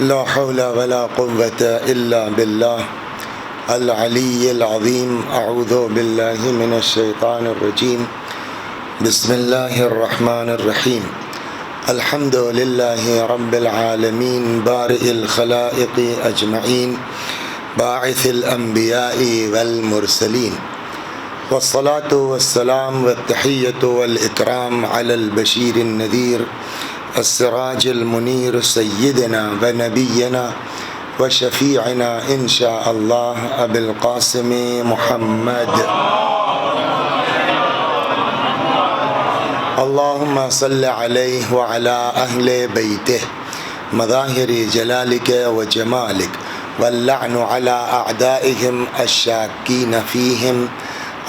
لا حول ولا قوة إلا بالله العلي العظيم. أعوذ بالله من الشيطان الرجيم. بسم الله الرحمن الرحيم. الحمد لله رب العالمين بارئ الخلائق أجمعين باعث الأنبياء والمرسلين، والصلاة والسلام والتحية والإكرام على البشير النذير السراج المنير سيدنا ونبينا وشفيعنا إن شاء الله أبي القاسم محمد. اللهم صل عليه وعلى أهل بيته مظاهر جلالك وجمالك، واللعن على أعدائهم الشاكين فيهم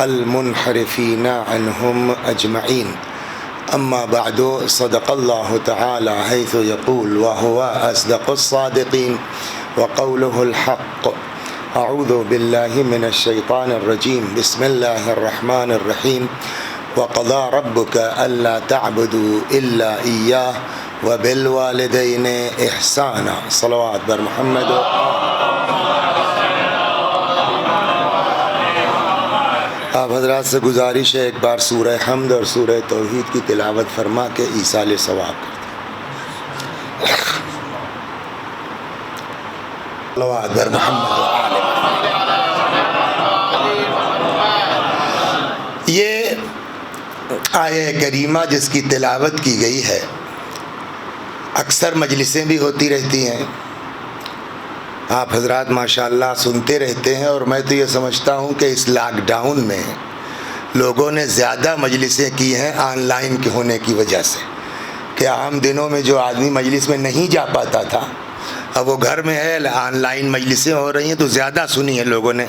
المنحرفين عنهم أجمعين. أما بعد، صدق الله تعالى حيث يقول وهو أصدق الصادقين وقوله الحق. أعوذ بالله من الشيطان الرجيم. بسم الله الرحمن الرحيم. وقضى ربك ألا تعبدوا إلا إياه وبالوالدين إحسانا. صلوات بر محمد. آپ حضرات سے گزارش ہے ایک بار سورہ حمد اور سورہ توحید کی تلاوت فرما کے ایصال ثواب کرتے ہیں. صلوات بر محمد. یہ آیہ کریمہ جس کی تلاوت کی گئی ہے، اکثر مجلسیں بھی ہوتی رہتی ہیں، آپ حضرات ماشاءاللہ سنتے رہتے ہیں، اور میں تو یہ سمجھتا ہوں کہ اس لاک ڈاؤن میں لوگوں نے زیادہ مجلسیں کی ہیں آن لائن کے ہونے کی وجہ سے، کہ عام دنوں میں جو آدمی مجلس میں نہیں جا پاتا تھا اب وہ گھر میں ہے، آن لائن مجلسیں ہو رہی ہیں تو زیادہ سنی ہیں لوگوں نے،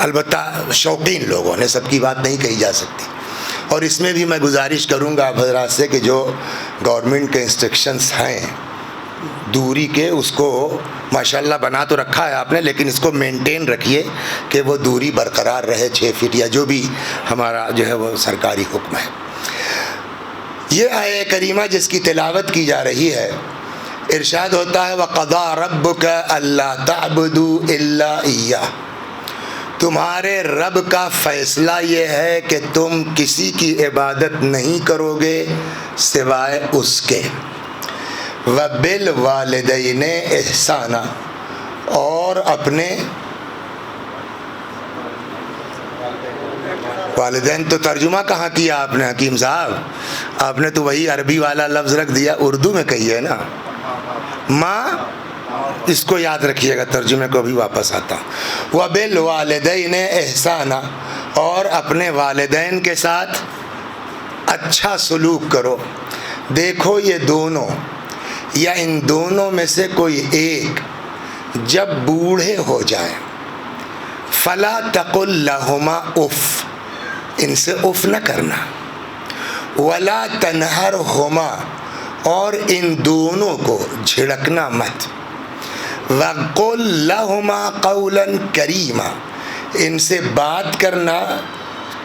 البتہ شوقین لوگوں نے، سب کی بات نہیں کہی جا سکتی. اور اس میں بھی میں گزارش کروں گا آپ حضرات سے کہ جو گورنمنٹ کے انسٹرکشنز ہیں دوری کے، اس کو ماشاءاللہ بنا تو رکھا ہے آپ نے، لیکن اس کو مینٹین رکھیے کہ وہ دوری برقرار رہے 6 فٹ یا جو بھی ہمارا جو ہے وہ سرکاری حکم ہے. یہ آیہ کریمہ جس کی تلاوت کی جا رہی ہے، ارشاد ہوتا ہے وَقَضَى رَبُّكَ أَلَّا تَعْبُدُوا إِلَّا إِيَّاهُ. تمہارے رب کا فیصلہ یہ ہے کہ تم کسی کی عبادت نہیں کرو گے سوائے اس کے. وَبِالْوَالِدَيْنِ إِحْسَانًا، اور اپنے والدین تو ترجمہ کہاں کیا آپ نے حکیم صاحب؟ آپ نے تو وہی عربی والا لفظ رکھ دیا، اردو میں کہیے نا ماں. اس کو یاد رکھیے گا، ترجمے کو بھی واپس آتا ہوں. وَبِالْوَالِدَيْنِ إِحْسَانًا، اور اپنے والدین کے ساتھ اچھا سلوک کرو. دیکھو یہ دونوں یا ان دونوں میں سے کوئی ایک جب بوڑھے ہو جائیں، فلا تقل لہما اف، ان سے اف نہ کرنا. ولا تنہرہما، اور ان دونوں کو جھڑکنا مت. وقل لہما قولا کریما، ان سے بات کرنا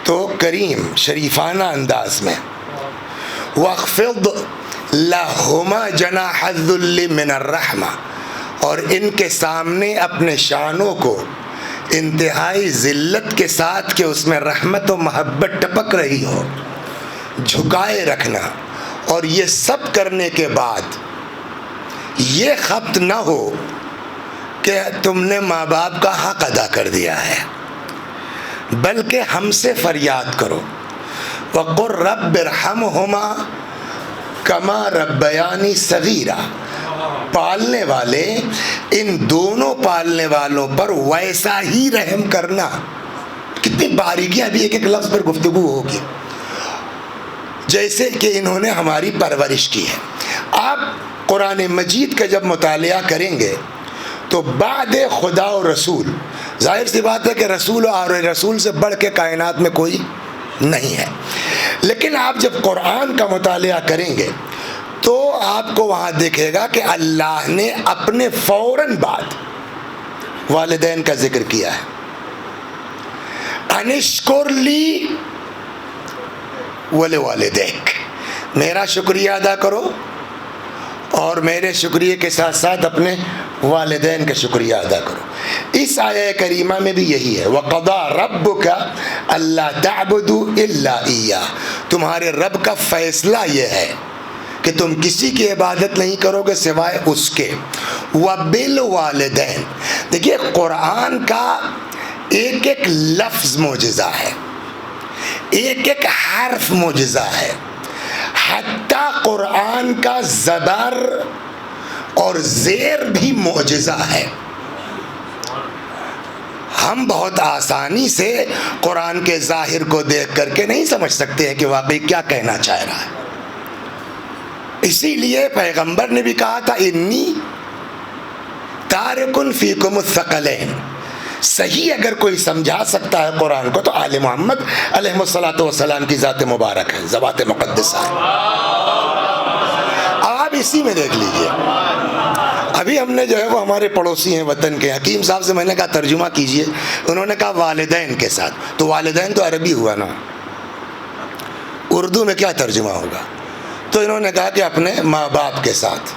تو کریم شریفانہ انداز میں. واخفض لہما جناح الذل من الرحمہ، اور ان کے سامنے اپنے شانوں کو انتہائی ذلت کے ساتھ کہ اس میں رحمت و محبت ٹپک رہی ہو جھکائے رکھنا. اور یہ سب کرنے کے بعد یہ خبت نہ ہو کہ تم نے ماں باپ کا حق ادا کر دیا ہے، بلکہ ہم سے فریاد کرو. وَقُلْ رَبِّ ارْحَمْهُمَا كَمَا رَبَّيَانِي صَغِيرًا، پالنے والے ان دونوں پالنے والوں پر ویسا ہی رحم کرنا. کتنی باریکیاں بھی ایک ایک لفظ پر گفتگو ہوگی، جیسے کہ انہوں نے ہماری پرورش کی ہے. آپ قرآن مجید کا جب مطالعہ کریں گے تو بعد خدا و رسول، ظاہر سی بات ہے کہ رسول اور رسول سے بڑھ کے کائنات میں کوئی نہیں ہے، لیکن آپ جب قرآن کا مطالعہ کریں گے تو آپ کو وہاں دیکھے گا کہ اللہ نے اپنے فوراً بعد والدین کا ذکر کیا ہے. انشکر لی ولوالدیک، میرا شکریہ ادا کرو اور میرے شکریہ کے ساتھ ساتھ اپنے والدین کا شکریہ ادا کرو۔ اس آیہ کریمہ میں بھی یہی ہے، وَقَضَىٰ رَبُّكَ أَلَّا تَعْبُدُوا إِلَّا إِيَّاهُ، تمہارے رب کا فیصلہ یہ ہے کہ تم کسی کی عبادت نہیں کرو گے سوائے اس کے۔ وَبِالْوَالِدَيْنِ، دیکھیے قرآن کا ایک ایک لفظ معجزہ ہے، ایک ایک حرف معجزہ ہے، حتیٰ قرآن کا زبر اور زیر بھی معجزہ ہے۔ ہم بہت آسانی سے قرآن کے ظاہر کو دیکھ کر کے نہیں سمجھ سکتے ہیں کہ واقعی کیا کہنا چاہ رہا ہے۔ اسی لیے پیغمبر نے بھی کہا تھا انی تارکن فیکم الثقلین، صحیح اگر کوئی سمجھا سکتا ہے قرآن کو تو آل محمد علیہ الصلوۃ والسلام کی ذات مبارک ہے، ذوات مقدسہ ہے۔ آپ اسی میں دیکھ لیجئے، ابھی ہم نے جو ہے وہ ہمارے پڑوسی ہیں وطن کے، حکیم صاحب سے میں نے کہا ترجمہ کیجئے، انہوں نے کہا والدین کے ساتھ، تو والدین تو عربی ہوا نا، اردو میں کیا ترجمہ ہوگا؟ تو انہوں نے کہا کہ اپنے ماں باپ کے ساتھ۔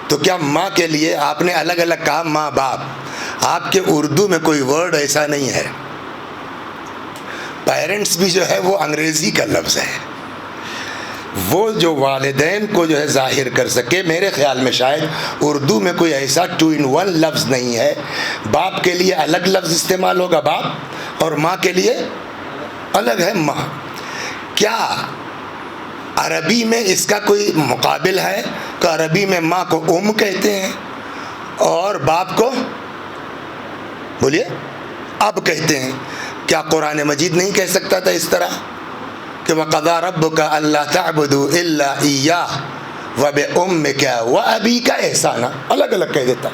تو کیا ماں کے لیے آپ نے الگ الگ کہا ماں باپ؟ آپ کے اردو میں کوئی ورڈ ایسا نہیں ہے۔ پیرنٹس بھی جو ہے وہ انگریزی کا لفظ ہے، وہ جو والدین کو جو ہے ظاہر کر سکے، میرے خیال میں شاید اردو میں کوئی ایسا 2 in 1 لفظ نہیں ہے۔ باپ کے لیے الگ لفظ استعمال ہوگا باپ، اور ماں کے لیے الگ ہے ماں۔ کیا عربی میں اس کا کوئی مقابل ہے کہ عربی میں ماں کو ام کہتے ہیں اور باپ کو بولیے اب کہتے ہیں؟ کیا قرآن مجید نہیں کہہ سکتا تھا اس طرح کہ وَقَضَىٰ رَبُّكَ أَلَّا تَعْبُدُوا إِلَّا إِيَّاهُ وَبِأُمِّكَ وَأَبِيكَ احسانا، الگ الگ کہہ دیتا،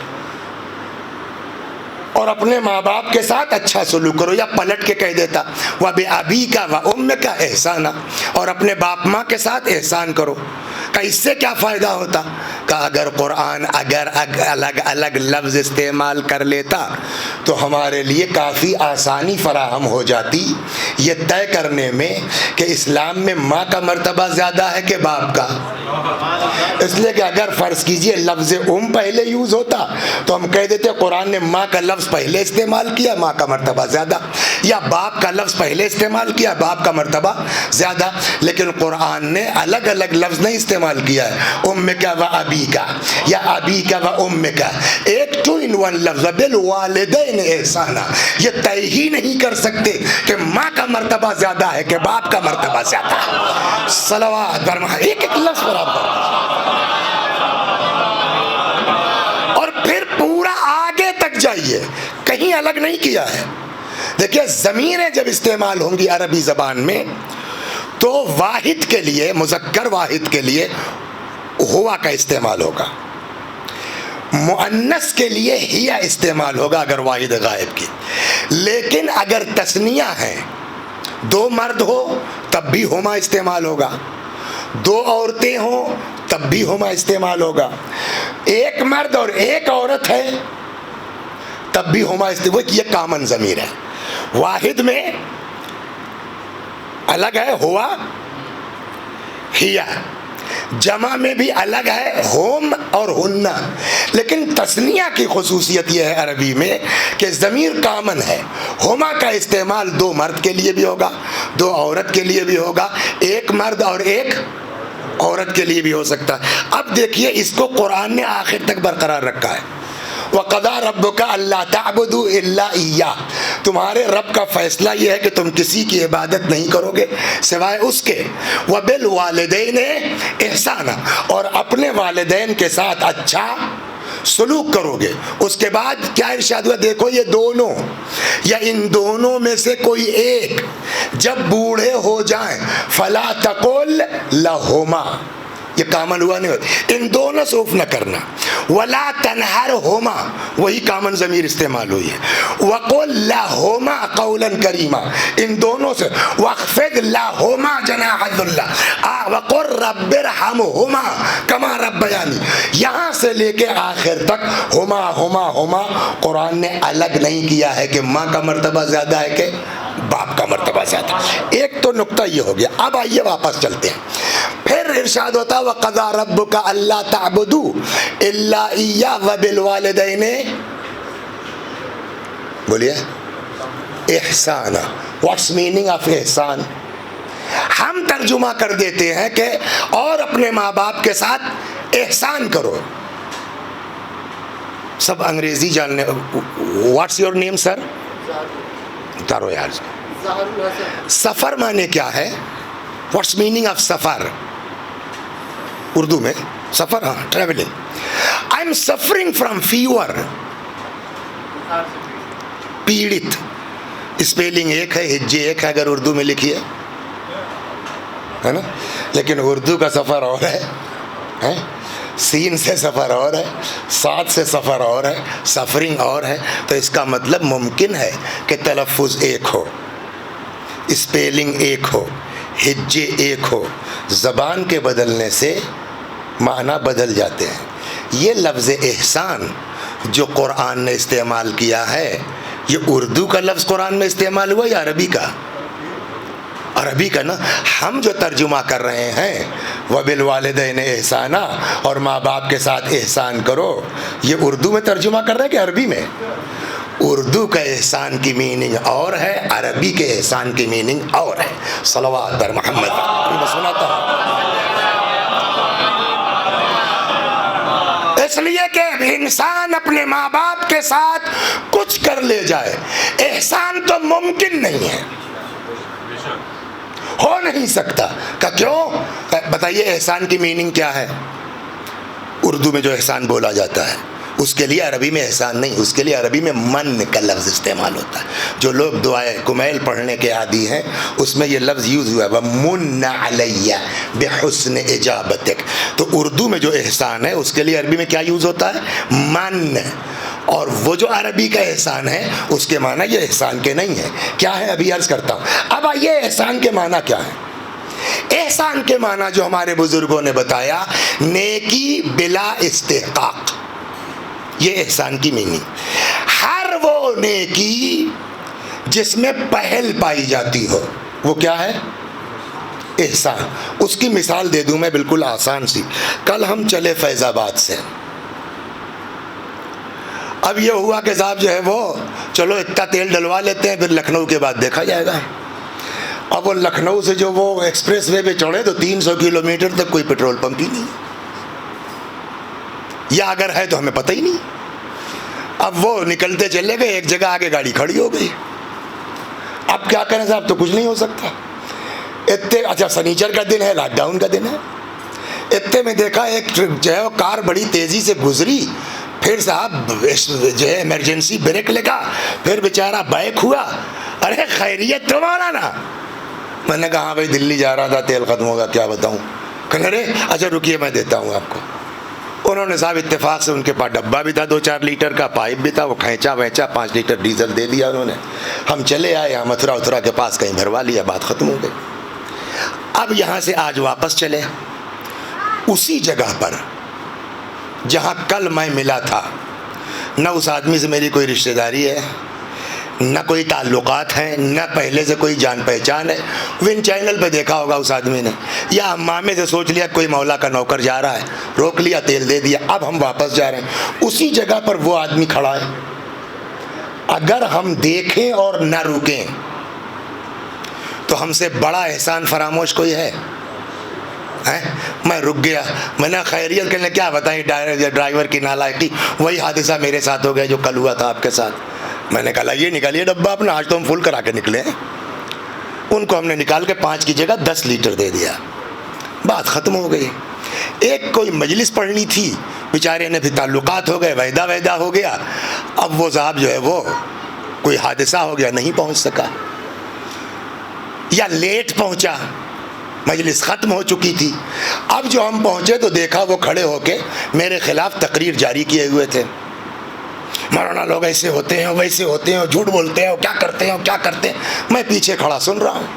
اور اپنے ماں باپ کے ساتھ اچھا سلوک کرو، یا پلٹ کے کہہ دیتا وَبِأَبِيكَ وَأُمِّكَ احسانا، اور اپنے باپ ماں کے ساتھ احسان کرو۔ کہ اس سے کیا فائدہ ہوتا؟ کہ اگر قرآن الگ الگ لفظ استعمال کر لیتا تو ہمارے لیے کافی آسانی فراہم ہو جاتی یہ طے کرنے میں کہ اسلام میں ماں کا مرتبہ زیادہ ہے کہ باپ کا۔ اس لیے کہ اگر فرض کیجئے لفظ ام پہلے یوز ہوتا تو ہم کہہ دیتے قرآن نے ماں کا لفظ پہلے استعمال کیا، ماں کا مرتبہ زیادہ، یا باپ کا لفظ پہلے استعمال کیا، باپ کا مرتبہ زیادہ۔ لیکن قرآن نے الگ الگ لفظ نہیں استعمال کیا ہے، امک و ابیک یا ابیک و امک، ایک 2 in 1 لفظ، بالوالدین احسانا۔ یہ طے ہی نہیں کر سکتے کہ ماں کا مرتبہ زیادہ ہے کہ باپ کا مرتبہ زیادہ ہے۔ صلوات برما، ایک ایک لفظ برابر، اور پھر پورا آگے تک جائیے، کہیں الگ نہیں کیا ہے۔ دیکھیے ضمیریں جب استعمال ہوں گی عربی زبان میں تو واحد کے لیے، مذکر واحد کے لیے ہوا کا استعمال ہوگا، مؤنث کے لیے ہیا استعمال ہوگا اگر واحد غائب کی۔ لیکن اگر تثنیہ ہیں، 2 مرد ہو تب بھی ہما استعمال ہوگا، 2 عورتیں ہوں تب بھی ہما استعمال ہوگا، 1 مرد اور 1 عورت ہے تب بھی ہما استعمال، یہ کامن ضمیر ہے۔ واحد میں الگ ہے ہوا ہیا، جمع میں بھی الگ ہے ہوم اور ہنہ۔ لیکن تثنیہ کی خصوصیت یہ ہے عربی میں کہ ضمیر کامن ہے، ہما کا استعمال 2 مرد کے لیے بھی ہوگا، 2 عورت کے لیے بھی ہوگا، 1 مرد اور 1 عورت کے لیے بھی ہو سکتا ہے۔ اب دیکھیے اس کو قرآن نے آخر تک برقرار رکھا ہے، وَقَضَىٰ رَبُّكَ أَلَّا تَعْبُدُوا إِلَّا إِيَّاهُ، تمہارے رب کا فیصلہ یہ ہے کہ تم کسی کی عبادت نہیں کرو گے سوائے اس کے، وَبِالْوَالِدَيْنِ إِحْسَانًا، اور اپنے والدین کے ساتھ اچھا سلوک کرو گے۔ اس کے بعد کیا ارشاد ہوا؟ دیکھو یہ دونوں یا ان دونوں میں سے کوئی ایک جب بوڑھے ہو جائیں فَلَا تَقُلْ لَهُمَا، یہ کامن ہوا نہیں ہوتا، ان دونوں سے اف نہ کرنا، ولا تنہرہما، وہی کامن ضمیر استعمال ہوئی ہے، وقل لہما قولا کریما، ان دونوں سے، واخفض لہما جناح الذل، وقل رب ارحمہما کما ربیانی، یہاں سے لے کے آخر تک ہما ہما ہما قرآن نے الگ نہیں کیا ہے کہ ماں کا مرتبہ زیادہ ہے کہ باپ کا مرتبہ زیادہ۔ ایک تو نقطہ یہ ہو گیا۔ اب آئیے واپس چلتے ہیں، پھر ارشاد ہوتا وَقَضَىٰ رَبُّكَ أَلَّا تَعْبُدُوا إِلَّا إِيَّاهُ وَبِالْوَالِدَيْنِ بولیے احسان. واٹس میننگ آف احسان؟ ہم ترجمہ کر دیتے ہیں کہ اور اپنے ماں باپ کے ساتھ احسان کرو. سب انگریزی جاننے. واٹس یور نیم سر؟ اتارو یار. سفر معنی کیا ہے؟ واٹس میننگ آف سفر اردو میں؟ سفر، ہاں، travelling. I am suffering from fever. پیڑت اسپیلنگ ایک ہے، ہجے ایک ہے اگر اردو میں لکھی ہے نا، لیکن اردو کا سفر اور ہے. سین سے سفر اور ہے، سات سے سفر اور ہے، سفرنگ اور ہے. تو اس کا مطلب ممکن ہے کہ تلفظ ایک ہو، اسپیلنگ ایک ہو، ہجے ایک ہو، زبان کے بدلنے سے معنی بدل جاتے ہیں. یہ لفظ احسان جو قرآن نے استعمال کیا ہے، یہ اردو کا لفظ قرآن میں استعمال ہوا یا عربی کا؟ عربی کا نا. ہم جو ترجمہ کر رہے ہیں وَبِالْوَالِدَيْنِ احسانا، اور ماں باپ کے ساتھ احسان کرو، یہ اردو میں ترجمہ کر رہے ہیں کہ عربی میں؟ اردو کا احسان کی میننگ اور ہے، عربی کے احسان کی میننگ اور ہے. صلوات بر محمد. میں سناتا ہوں اس لیے کہ انسان اپنے ماں باپ کے ساتھ کچھ کر لے جائے، احسان تو ممکن نہیں ہے، ہو نہیں سکتا. کہ کیوں؟ بتائیے احسان کی میننگ کیا ہے؟ اردو میں جو احسان بولا جاتا ہے اس کے لیے عربی میں احسان نہیں، اس کے لیے عربی میں من کا لفظ استعمال ہوتا ہے. جو لوگ دعائے کمیل پڑھنے کے عادی ہیں اس میں یہ لفظ یوز ہوا ہے وَمُنَّ عَلَيَّ بِحُسْنِ إِجَابَتِكَ. تو اردو میں جو احسان ہے اس کے لیے عربی میں کیا یوز ہوتا ہے؟ من. اور وہ جو عربی کا احسان ہے اس کے معنی یہ احسان کے نہیں ہے. کیا ہے ابھی عرض کرتا ہوں. اب آئیے احسان کے معنی کیا ہے. احسان کے معنی جو ہمارے بزرگوں نے بتایا، نیکی بلا استحقاق. یہ احسان کی میننگ. ہر وہ نیکی جس میں پہل پائی جاتی ہو وہ کیا ہے؟ احسان. اس کی مثال دے دوں میں بالکل آسان سی. کل ہم چلے فیض آباد سے. اب یہ ہوا کہ صاحب جو ہے وہ چلو اتنا تیل ڈلوا لیتے ہیں، پھر لکھنؤ کے بعد دیکھا جائے گا. اب وہ لکھنؤ سے جو وہ ایکسپریس وے پہ چڑھے تو 300 کلومیٹر تک کوئی پیٹرول پمپ ہی نہیں، یا اگر ہے تو ہمیں پتہ ہی نہیں. اب وہ نکلتے چلے گئے، ایک جگہ آگے گاڑی کھڑی ہو گئی. اب کیا کریں صاحب؟ تو کچھ نہیں ہو سکتا. اتنے اچھا سنیچر کا دن ہے، لاک ڈاؤن کا دن ہے. اتنے میں دیکھا ایک جو ہے وہ کار بڑی تیزی سے گزری، پھر صاحب جو ہے ایمرجنسی بریک لگا، پھر بیچارہ بیک ہوا. ارے خیریت تو مولانا. میں نے کہا ہاں بھائی دلی جا رہا تھا، تیل ختم ہوگا، کیا بتاؤں. کہ ارے اچھا رکیے میں دیتا ہوں آپ کو. انہوں نے صاحب اتفاق سے ان کے پاس ڈبہ بھی تھا 2-4 لیٹر کا، پائپ بھی تھا، وہ کھینچا 5 لیٹر ڈیزل دے دیا انہوں نے. ہم چلے آئے یہاں متھرا کے پاس، کہیں بھروا لیا، بات ختم ہو گئی. اب یہاں سے آج واپس چلے اسی جگہ پر جہاں کل میں ملا تھا. نہ اس آدمی سے میری کوئی رشتہ داری ہے، نہ کوئی تعلقات ہیں، نہ پہلے سے کوئی جان پہچان ہے. ون چینل پہ دیکھا ہوگا اس آدمی نے، یا امامے سے سوچ لیا کوئی مولا کا نوکر جا رہا ہے، روک لیا، تیل دے دیا. اب ہم واپس جا رہے ہیں، اسی جگہ پر وہ آدمی کھڑا ہے. اگر ہم دیکھیں اور نہ رکیں تو ہم سے بڑا احسان فراموش کوئی ہے؟ میں رک گیا، میں نے خیریت کرنے کیا بتائیں ڈرائیور کی نالائقی. وہی حادثہ میرے ساتھ ہو گیا جو کل ہوا تھا آپ کے ساتھ. میں نے کہا یہ نکالیے ڈبہ اپنا، آج تو ہم فل کرا کے نکلے ہیں. ان کو ہم نے نکال کے 5 کی جگہ 10 لیٹر دے دیا، بات ختم ہو گئی. ایک کوئی مجلس پڑھنی تھی، بیچارے نے پھر تعلقات ہو گئے، وعدہ ہو گیا. اب وہ صاحب جو ہے وہ کوئی حادثہ ہو گیا، نہیں پہنچ سکا یا لیٹ پہنچا، مجلس ختم ہو چکی تھی. اب جو ہم پہنچے تو دیکھا وہ کھڑے ہو کے میرے خلاف تقریر جاری کیے ہوئے تھے. مولانا لوگ ایسے ہوتے ہیں، ویسے ہوتے ہیں، جھوٹ بولتے ہیں، کیا کرتے ہیں. میں پیچھے کھڑا سن رہا ہوں.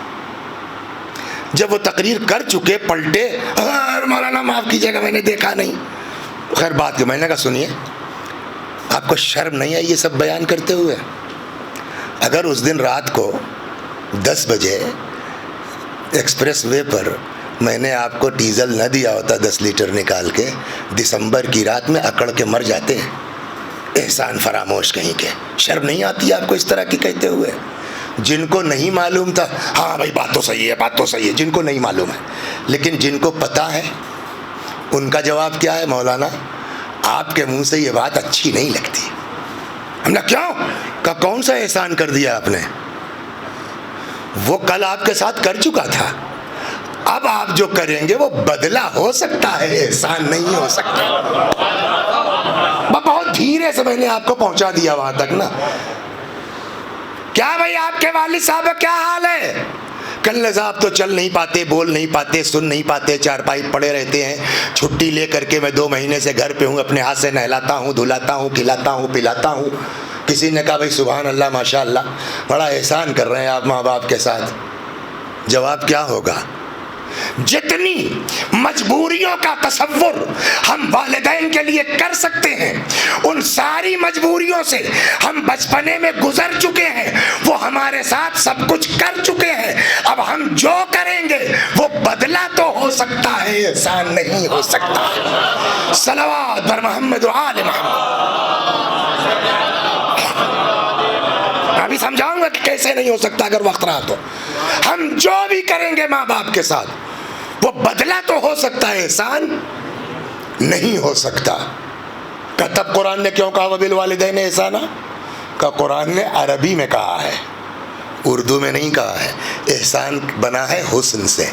جب وہ تقریر کر چکے پلٹے، مولانا معاف کیجیے گا میں نے دیکھا نہیں. خیر بات کہ میں نے کہا سنیے، آپ کو شرم نہیں آئی یہ سب بیان کرتے ہوئے؟ اگر اس دن رات کو 10 بجے ایکسپریس وے پر میں نے آپ کو ڈیزل نہ دیا ہوتا 10 لیٹر نکال کے، دسمبر کی رات میں اکڑ کے مر جاتے ہیں۔ احسان فراموش کہیں کے، شرم نہیں آتی آپ کو اس طرح کی کہتے ہوئے؟ جن کو نہیں معلوم تھا، ہاں بھائی بات تو صحیح ہے، بات تو صحیح ہے، جن کو نہیں معلوم ہے، لیکن جن کو پتہ ہے ان کا جواب کیا ہے؟ مولانا آپ کے منہ سے یہ بات اچھی نہیں لگتی۔ ہم نے کیوں کہ کون سا احسان کر دیا آپ نے؟ وہ کل آپ کے ساتھ کر چکا تھا، اب آپ جو کریں گے وہ بدلہ ہو سکتا ہے، احسان نہیں ہو سکتا۔ بہت دھیرے سے میں نے آپ کو پہنچا دیا وہاں تک نا۔ کیا بھائی آپ کے والد صاحب کا کیا حال ہے؟ کل صاحب تو چل نہیں پاتے، بول نہیں پاتے، سن نہیں پاتے، چارپائی پڑے رہتے ہیں، چھٹی لے کر کے میں 2 مہینے سے گھر پہ ہوں، اپنے ہاتھ سے نہلاتا ہوں، دھلاتا ہوں، کھلاتا ہوں، پلاتا ہوں۔ کسی نے کہا بھائی سبحان اللہ ماشاء اللہ، بڑا احسان کر رہے ہیں آپ ماں باپ کے ساتھ۔ جواب کیا ہوگا؟ جتنی مجبوریوں کا تصور ہم والدین کے لیے کر سکتے ہیں، ان ساری مجبوریوں سے ہم بچپنے میں گزر چکے ہیں، وہ ہمارے ساتھ سب کچھ کر چکے ہیں۔ اب ہم جو کریں گے وہ بدلہ تو ہو سکتا ہے، احسان نہیں ہو سکتا۔ صلوات بر محمد و آل محمد۔ ابھی سمجھاؤں گا کہ کیسے نہیں ہو سکتا اگر وقت رہا تو۔ ہم جو بھی کریں گے ماں باپ کے ساتھ وہ بدلہ تو ہو سکتا ہے، احسان نہیں ہو سکتا۔ تب قرآن نے کیوں کہا وبالوالدین احسانا؟ کہ قرآن نے عربی میں کہا ہے، اردو میں نہیں کہا ہے۔ احسان بنا ہے حسن سے،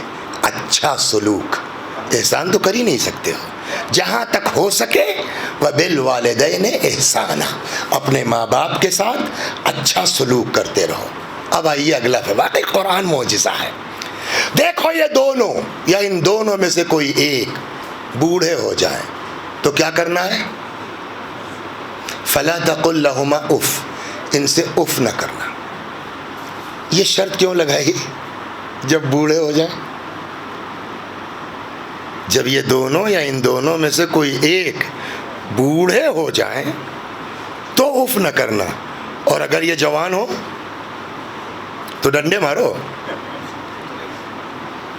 اچھا سلوک۔ احسان تو کر ہی نہیں سکتے ہو، جہاں تک ہو سکے وبالوالدین احسانا، اپنے ماں باپ کے ساتھ اچھا سلوک کرتے رہو۔ اب آئیے اگلا پہ، واقعی قرآن معجزہ ہے۔ دیکھو یہ دونوں یا ان دونوں میں سے کوئی ایک بوڑھے ہو جائیں تو کیا کرنا ہے؟ فلا تقل لہما اف، ان سے اف نہ کرنا۔ یہ شرط کیوں لگائی؟ جب بوڑھے ہو جائیں، جب یہ دونوں یا ان دونوں میں سے کوئی ایک بوڑھے ہو جائیں تو اف نہ کرنا، اور اگر یہ جوان ہو تو ڈنڈے مارو،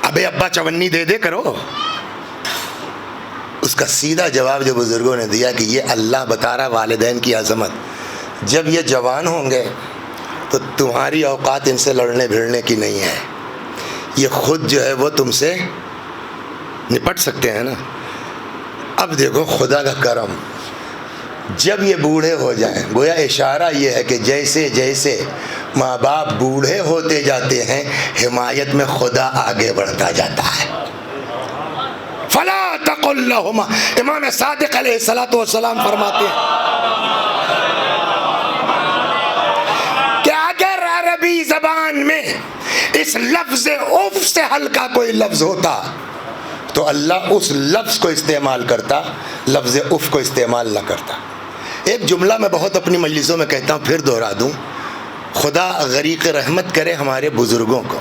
ابے ابا چونی دے دے کرو۔ اس کا سیدھا جواب جو بزرگوں نے دیا کہ یہ اللہ بتا رہا والدین کی عظمت، جب یہ جوان ہوں گے تو تمہاری اوقات ان سے لڑنے بھیڑنے کی نہیں ہے، یہ خود جو ہے وہ تم سے نپٹ سکتے ہیں نا۔ اب دیکھو خدا کا کرم، جب یہ بوڑھے ہو جائیں، گویا اشارہ یہ ہے کہ جیسے جیسے ماں باپ بوڑھے ہوتے جاتے ہیں حمایت میں خدا آگے بڑھتا جاتا ہے۔ فلا تقل لہما، امام صادق علیہ الصلوۃ والسلام فرماتے ہیں کہ اگر عربی زبان میں اس لفظ اف سے ہلکا کوئی لفظ ہوتا تو اللہ اس لفظ کو استعمال کرتا، لفظ اف کو استعمال نہ کرتا۔ ایک جملہ میں بہت اپنی مجلسوں میں کہتا ہوں، پھر دہرا دوں، خدا غریق رحمت کرے ہمارے بزرگوں کو۔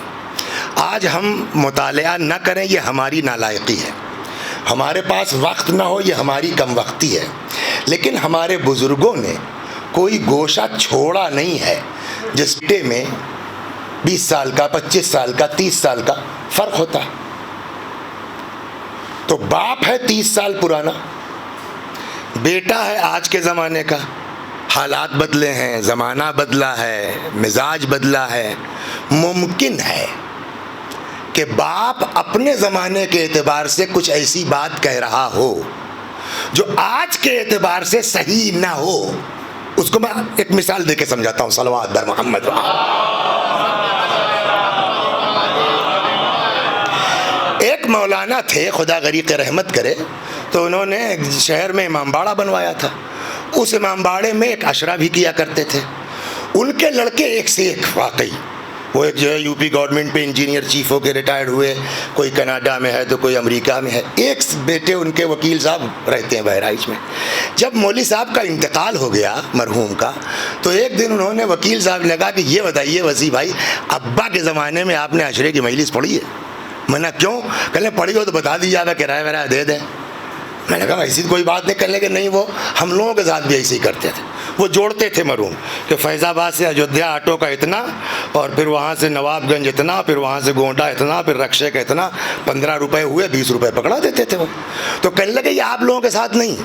آج ہم مطالعہ نہ کریں یہ ہماری نالائقی ہے، ہمارے پاس وقت نہ ہو یہ ہماری کم وقتی ہے، لیکن ہمارے بزرگوں نے کوئی گوشہ چھوڑا نہیں ہے جس میں 20 سال کا، 25 سال کا، 30 سال کا فرق ہوتا ہے۔ تو باپ ہے 30 سال پرانا، بیٹا ہے آج کے زمانے کا، حالات بدلے ہیں، زمانہ بدلا ہے، مزاج بدلا ہے۔ ممکن ہے کہ باپ اپنے زمانے کے اعتبار سے کچھ ایسی بات کہہ رہا ہو جو آج کے اعتبار سے صحیح نہ ہو۔ اس کو میں ایک مثال دے کے سمجھاتا ہوں، صلوات بر محمد۔ ایک مولانا تھے، خدا غریق رحمت کرے، تو انہوں نے شہر میں امام باڑہ بنوایا تھا۔ اس امام باڑے میں ایک عشرہ بھی کیا کرتے تھے۔ ان کے لڑکے ایک سے ایک، واقعی وہ ایک جو ہے یو پی گورنمنٹ پہ انجینئر چیف ہو کے ریٹائرڈ ہوئے، کوئی کینیڈا میں ہے تو کوئی امریکہ میں ہے۔ ایک بیٹے ان کے وکیل صاحب رہتے ہیں بہرائچ میں۔ جب مولوی صاحب کا انتقال ہو گیا مرحوم کا، تو ایک دن انہوں نے وکیل صاحب نے کہا کہ یہ بتائیے وسیع بھائی، ابا کے زمانے میں آپ نے عشرے کی مجلس پڑھی ہے؟ میں نے کیوں؟ کہنے پڑھی ہو تو بتا دیجیے، آپ کرایہ ورایہ دے دیں۔ میں نے کہا ایسی کوئی بات نہیں، کرنے کے نہیں، وہ ہم لوگوں کے ساتھ بھی ایسے ہی کرتے تھے۔ وہ جوڑتے تھے مرہوم کہ فیض آباد سے ایودھیا آٹو کا اتنا، اور پھر وہاں سے نواب گنج اتنا، پھر وہاں سے گونڈا اتنا، پھر رکشے کا اتنا، 15 روپے ہوئے 20 روپے پکڑا دیتے تھے وہ. تو کہنے لگے یہ آپ لوگوں کے ساتھ نہیں،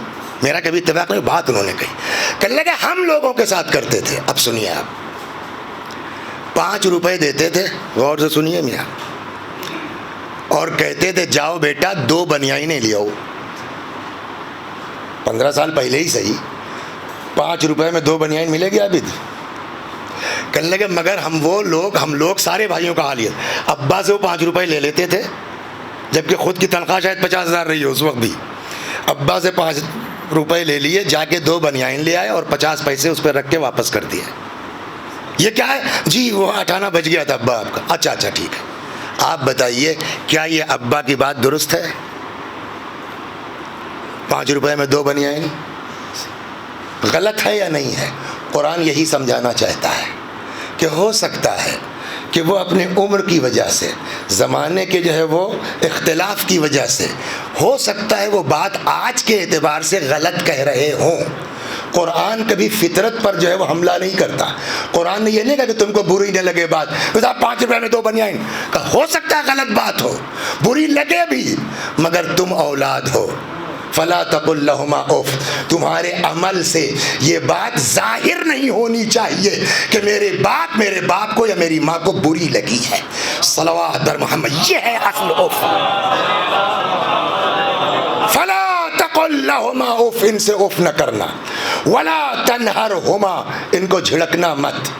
میرا کبھی اتفاق نہیں، بات انہوں نے کہی. کہنے لگے ہم لوگوں کے ساتھ کرتے تھے. اب سنیے آپ، 5 روپے دیتے تھے، غور سے سنیے میاں، اور کہتے تھے جاؤ بیٹا 2 بنیانیں لے آؤ. 15 سال پہلے ہی صحیح، 5 روپے میں 2 بنیان ملے گی عابد. کہنے لگے مگر ہم لوگ سارے بھائیوں کا حال یہ، ابا سے وہ 5 روپے لے لیتے تھے، جبکہ خود کی تنخواہ شاید 50,000 رہی ہو اس وقت بھی. ابا سے 5 روپے لے لیے، جا کے 2 بنیان لے آئے اور 50 پیسے اس پہ رکھ کے واپس کر دیے. یہ کیا ہے جی؟ وہ 8 بج گیا تھا ابا آپ کا. اچھا ٹھیک ہے. آپ بتائیے کیا یہ ابا کی بات درست ہے؟ 5 روپے میں 2 بنیان غلط ہے یا نہیں ہے؟ قرآن یہی سمجھانا چاہتا ہے کہ ہو سکتا ہے کہ وہ اپنے عمر کی وجہ سے، زمانے کے جو ہے وہ اختلاف کی وجہ سے، ہو سکتا ہے وہ بات آج کے اعتبار سے غلط کہہ رہے ہوں. قرآن کبھی فطرت پر جو ہے وہ حملہ نہیں کرتا. قرآن نے یہ نہیں کہا کہ تم کو بری نہ لگے بات، 5 روپے میں 2 بنیان کہ ہو سکتا ہے غلط بات ہو، بری لگے بھی، مگر تم اولاد ہو. فلا تقل لهما اف، تمہارے عمل سے یہ بات ظاہر نہیں ہونی چاہیے کہ میرے باپ کو یا میری ماں کو بری لگی ہے. صلوات در محمد، یہ ہے اصل اف. فلا تقل لهما اف، ان سے اف نہ کرنا. ولا تنہرهما، ان کو جھڑکنا مت.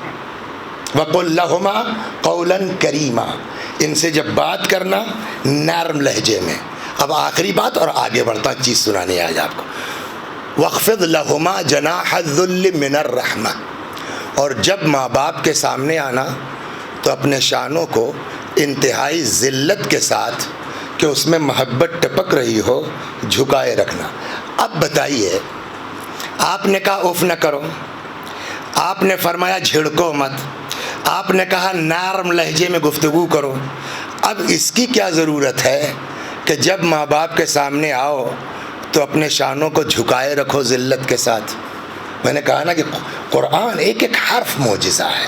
وقل لهما قولا کریما، ان سے جب بات کرنا نرم لہجے میں. اب آخری بات اور آگے بڑھتا چیز سنانے آج آپ کو. وَاخْفِضْ لَهُمَا جَنَاحَ الذُّلِّ مِنَ الرَّحْمَةِ، اور جب ماں باپ کے سامنے آنا تو اپنے شانوں کو انتہائی ذلت کے ساتھ، کہ اس میں محبت ٹپک رہی ہو، جھکائے رکھنا. اب بتائیے، آپ نے کہا اف نہ کرو، آپ نے فرمایا جھڑکو مت، آپ نے کہا نرم لہجے میں گفتگو کرو. اب اس کی کیا ضرورت ہے کہ جب ماں باپ کے سامنے آؤ تو اپنے شانوں کو جھکائے رکھو ذلت کے ساتھ؟ میں نے کہا نا کہ قرآن ایک ایک حرف معجزہ ہے.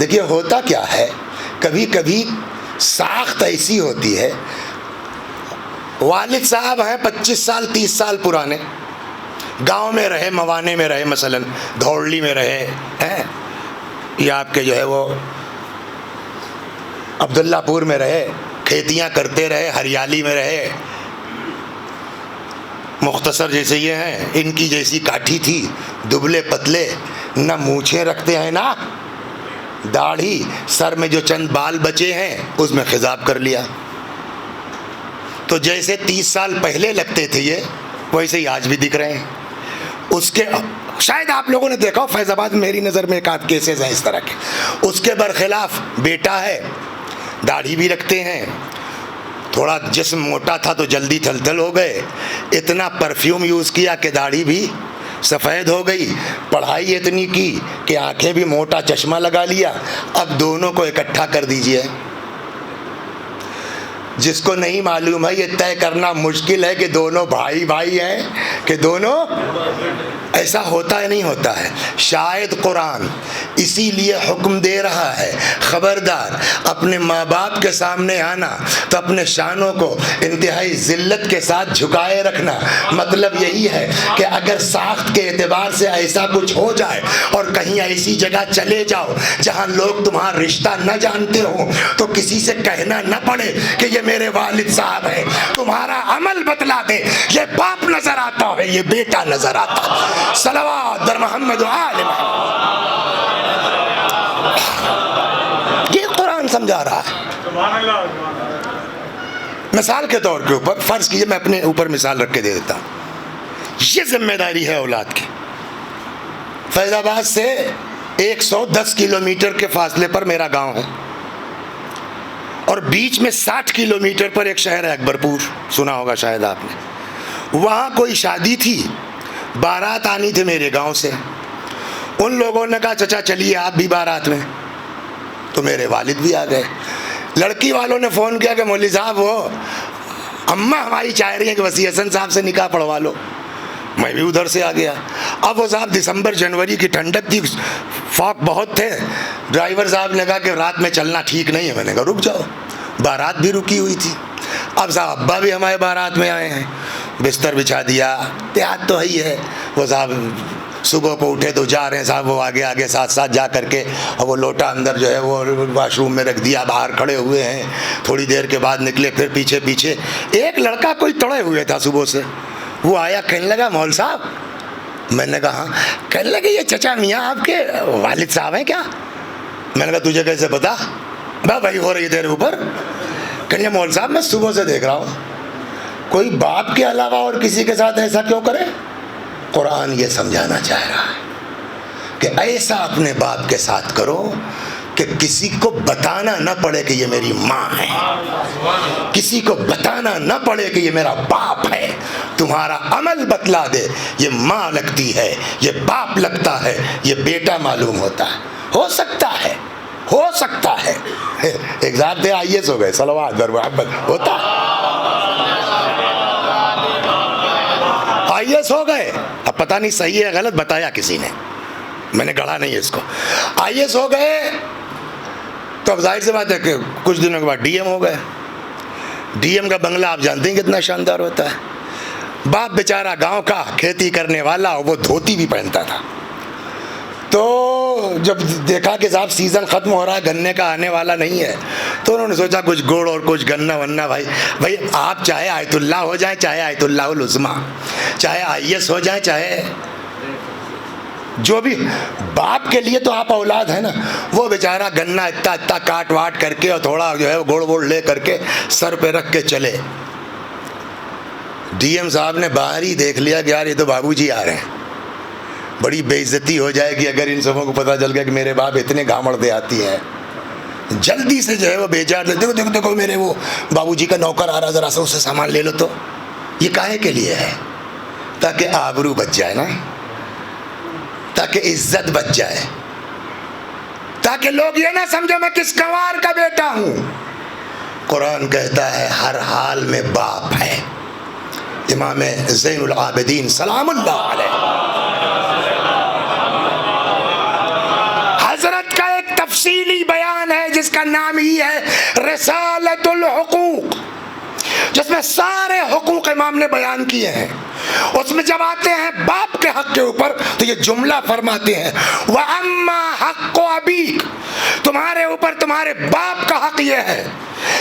دیکھیے ہوتا کیا ہے، کبھی کبھی ساخت ایسی ہوتی ہے، والد صاحب ہیں 25 سال 30 سال پرانے، گاؤں میں رہے، موانے میں رہے، مثلا دھوڑلی میں رہے ہیں، یا آپ کے جو ہے وہ عبداللہ پور میں رہے، کھیتیاں کرتے رہے، ہریالی میں رہے. مختصر جیسے یہ ہیں، ان کی جیسی کاٹھی تھی، دبلے پتلے، نہ مونچھیں رکھتے ہیں نہ داڑھی، سر میں جو چند بال بچے ہیں اس میں خضاب کر لیا. تو جیسے 30 سال پہلے لگتے تھے یہ، ویسے ہی آج بھی دکھ رہے ہیں. اس کے شاید آپ لوگوں نے دیکھا ہو فیض آباد میں میری نظر میں ایک آدھ کیسز ہیں اس طرح کے. اس کے برخلاف بیٹا ہے، داڑھی بھی رکھتے ہیں، تھوڑا جسم موٹا تھا تو جلدی تھل ہو گئے، اتنا پرفیوم یوز کیا کہ داڑھی بھی سفید ہو گئی، پڑھائی اتنی کی کہ آنکھیں بھی موٹا چشمہ لگا لیا. اب دونوں کو اکٹھا کر دیجئے. جس کو نہیں معلوم ہے یہ طے کرنا مشکل ہے کہ دونوں بھائی ہیں کہ دونوں، ایسا ہوتا ہے نہیں ہوتا ہے. شاید قرآن اسی لیے حکم دے رہا ہے، خبردار اپنے ماں باپ کے سامنے آنا تو اپنے شانوں کو انتہائی ذلت کے ساتھ جھکائے رکھنا. مطلب یہی ہے کہ اگر ساخت کے اعتبار سے ایسا کچھ ہو جائے اور کہیں ایسی جگہ چلے جاؤ جہاں لوگ تمہارا رشتہ نہ جانتے ہوں تو کسی سے کہنا نہ پڑے کہ یہ میرے والد صاحب ہیں. تمہارا عمل بتلا دے، یہ باپ نظر آتا ہے، یہ بیٹا نظر آتا ہے. صلوات در محمد و آل محمد. یہ قرآن سمجھا رہا ہے. مثال کے طور کے اوپر فرض کیجئے، میں اپنے اوپر مثال رکھ کے دے دیتا ہوں. یہ ذمہ داری ہے اولاد کی. فیض آباد سے 110 کلومیٹر کے فاصلے پر میرا گاؤں ہے، اور بیچ میں 60 کلومیٹر پر ایک شہر ہے اکبرپور، سنا ہوگا شاید آپ نے. وہاں کوئی شادی تھی، بارات آنی تھی میرے گاؤں سے. ان لوگوں نے کہا چچا چلیے آپ بھی بارات میں، تو میرے والد بھی آ گئے. لڑکی والوں نے فون کیا کہ مولوی صاحب وہ اماں ہماری چاہ رہی ہیں کہ وسیع حسن صاحب سے نکاح پڑھوا لو. میں بھی ادھر سے آ گیا. اب وہ صاحب دسمبر جنوری کی ٹھنڈک تھی, فاق بہت تھے. ڈرائیور صاحب نے کہا کہ رات میں چلنا ٹھیک نہیں ہے. میں نے کہا رک جاؤ. بارات بھی رکی ہوئی تھی. اب صاحب ابا بھی ہمارے بارات میں آئے ہیں, بستر بچھا دیا. دیہات تو ہی ہے. وہ صاحب صبح کو اٹھے تو جا رہے ہیں صاحب, وہ آگے آگے ساتھ ساتھ جا کر کے, اور وہ لوٹا اندر جو ہے وہ واش روم میں رکھ دیا. باہر کھڑے ہوئے ہیں. تھوڑی دیر کے بعد نکلے, پھر پیچھے پیچھے ایک لڑکا کوئی تڑے ہوئے تھا صبح سے. وہ آیا, کہنے لگا مول صاحب. میں نے کہا ہاں. کہنے لگے یہ چچا میاں آپ کے والد صاحب ہیں کیا؟ میں نے کہا تجھے کیسے پتا؟ بھائی ہو رہی دیر اوپر. کہنے مول صاحب میں صبح سے دیکھ رہا ہوں, کوئی باپ کے علاوہ اور کسی کے ساتھ ایسا کیوں کرے؟ قرآن یہ سمجھانا چاہ رہا ہے کہ ایسا اپنے باپ کے ساتھ کرو کہ کسی کو بتانا نہ پڑے کہ یہ میری ماں ہے, کسی کو بتانا نہ پڑے کہ یہ میرا باپ ہے. تمہارا عمل بتلا دے, یہ ماں لگتی ہے, یہ باپ لگتا ہے, یہ بیٹا معلوم ہوتا ہے. ہو سکتا ہے, ہو سکتا ہے. ایک صاحب تھے آئی ایس ہو گئے, صلوات بر محمد. ہوتا آئی ایس ہو گئے, اب پتہ نہیں صحیح ہے غلط, بتایا کسی نے, میں نے گڑھا نہیں ہے اس کو. آئی ایس ہو گئے تو اب ظاہر سی بات ہے کہ کچھ دنوں کے بعد ڈی ایم ہو گئے. ڈی ایم کا بنگلہ آپ جانتے ہیں کتنا شاندار ہوتا ہے. باپ بیچارہ گاؤں کا کھیتی کرنے والا, وہ دھوتی بھی پہنتا تھا. تو جب دیکھا کہ صاحب سیزن ختم ہو رہا ہے, گنے کا آنے والا نہیں ہے, تو انہوں نے سوچا کچھ گڑ اور کچھ گنا وننا. بھائی آپ چاہے آیت اللہ ہو جائیں, چاہے آیت اللہ العظمیٰ, چاہے آئی ایس ہو جائیں, چاہے جو بھی, باپ کے لیے تو آپ اولاد ہے نا. وہ بیچارہ گنا اتنا کاٹ واٹ کر کے اور تھوڑا جو ہے گڑ وڑ لے کر کے سر پہ رکھ کے چلے. ڈی ایم صاحب نے باہر ہی دیکھ لیا کہ یار یہ تو بابو جی آ رہے ہیں, بڑی بے عزتی ہو جائے گی اگر ان سبوں کو پتہ چل گیا کہ میرے باپ اتنے گھامڑ دے آتی ہیں. جلدی سے جو ہے وہ بھیجا, دیکھو دیکھو دیکھو میرے وہ بابو جی کا نوکر آ رہا, ذرا سا اسے سامان لے لو. تو یہ کاہے کے لیے ہے؟ تاکہ آبرو بچ جائے نا, تاکہ عزت بچ جائے, تاکہ لوگ یہ نہ سمجھو میں کس گنوار کا بیٹا ہوں. قرآن کہتا ہے ہر حال میں باپ ہے. امام زین العابدین سلام اللہ علیہ حضرت کا ایک تفصیلی بیان ہے جس کا نام ہی ہے رسالۃ الحقوق, جس میں سارے حقوق امام نے بیان کیے ہیں. اس میں جب آتے ہیں باپ کے حق کے اوپر تو یہ جملہ فرماتے ہیں وَأَمَّا حَقُّ أَبِيكَ, تمہارے اوپر تمہارے باپ کا حق یہ ہے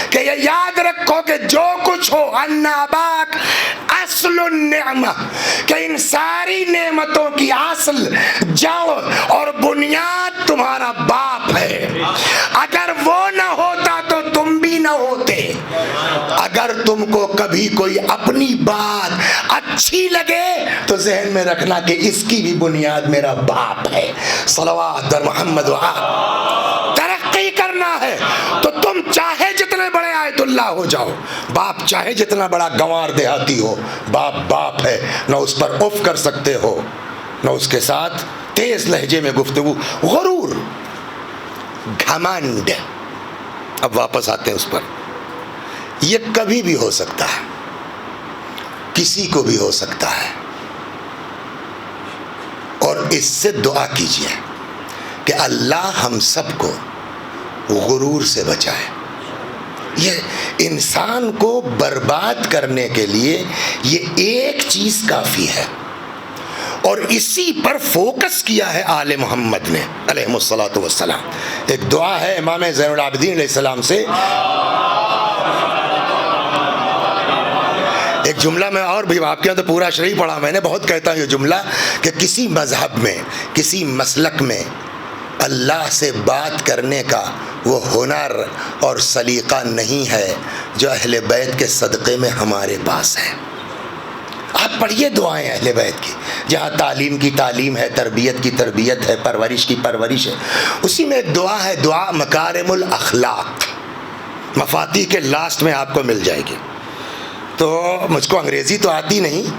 کہ یہ یاد رکھو کہ جو کچھ ہو ان اباک اصل النعمہ, کہ ان ساری نعمتوں کی اصل, جڑ اور بنیاد تمہارا باپ ہے. اگر وہ نہ ہوتا تو تم بھی نہ ہوتے. اگر تم کو کبھی کوئی اپنی بات اچھی لگے تو ذہن میں رکھنا کہ اس کی بھی بنیاد میرا باپ ہے. صلوات در محمد و آل. ترقی کرنا ہے تو تم چاہے جتنے بڑے آیت اللہ ہو جاؤ, باپ چاہے جتنا بڑا گنوار دیہاتی ہو, باپ باپ ہے. نہ اس پر اف کر سکتے ہو, نہ اس کے ساتھ تیز لہجے میں گفتگو. غرور, گھمنڈ, اب واپس آتے ہیں اس پر. یہ کبھی بھی ہو سکتا ہے, کسی کو بھی ہو سکتا ہے, اور اس سے دعا کیجئے کہ اللہ ہم سب کو غرور سے بچائے. یہ انسان کو برباد کرنے کے لیے یہ ایک چیز کافی ہے, اور اسی پر فوکس کیا ہے آل محمد نے علیہ الصلوۃ والسلام. ایک دعا ہے امام زین العابدین علیہ السلام سے, ایک جملہ میں اور بھی آپ کے یہاں تو پورا شریف پڑھا میں نے, بہت کہتا ہوں یہ جملہ کہ کسی مذہب میں, کسی مسلک میں اللہ سے بات کرنے کا وہ ہنر اور سلیقہ نہیں ہے جو اہل بیت کے صدقے میں ہمارے پاس ہے. آپ پڑھیے دعائیں اہل بیت کی, جہاں تعلیم کی تعلیم ہے, تربیت کی تربیت ہے, پرورش کی پرورش ہے, اسی میں ایک دعا ہے, دعا مکارم الاخلاق, مفاتیح کے لاسٹ میں آپ کو مل جائے گی. تو مجھ کو انگریزی تو آتی نہیں,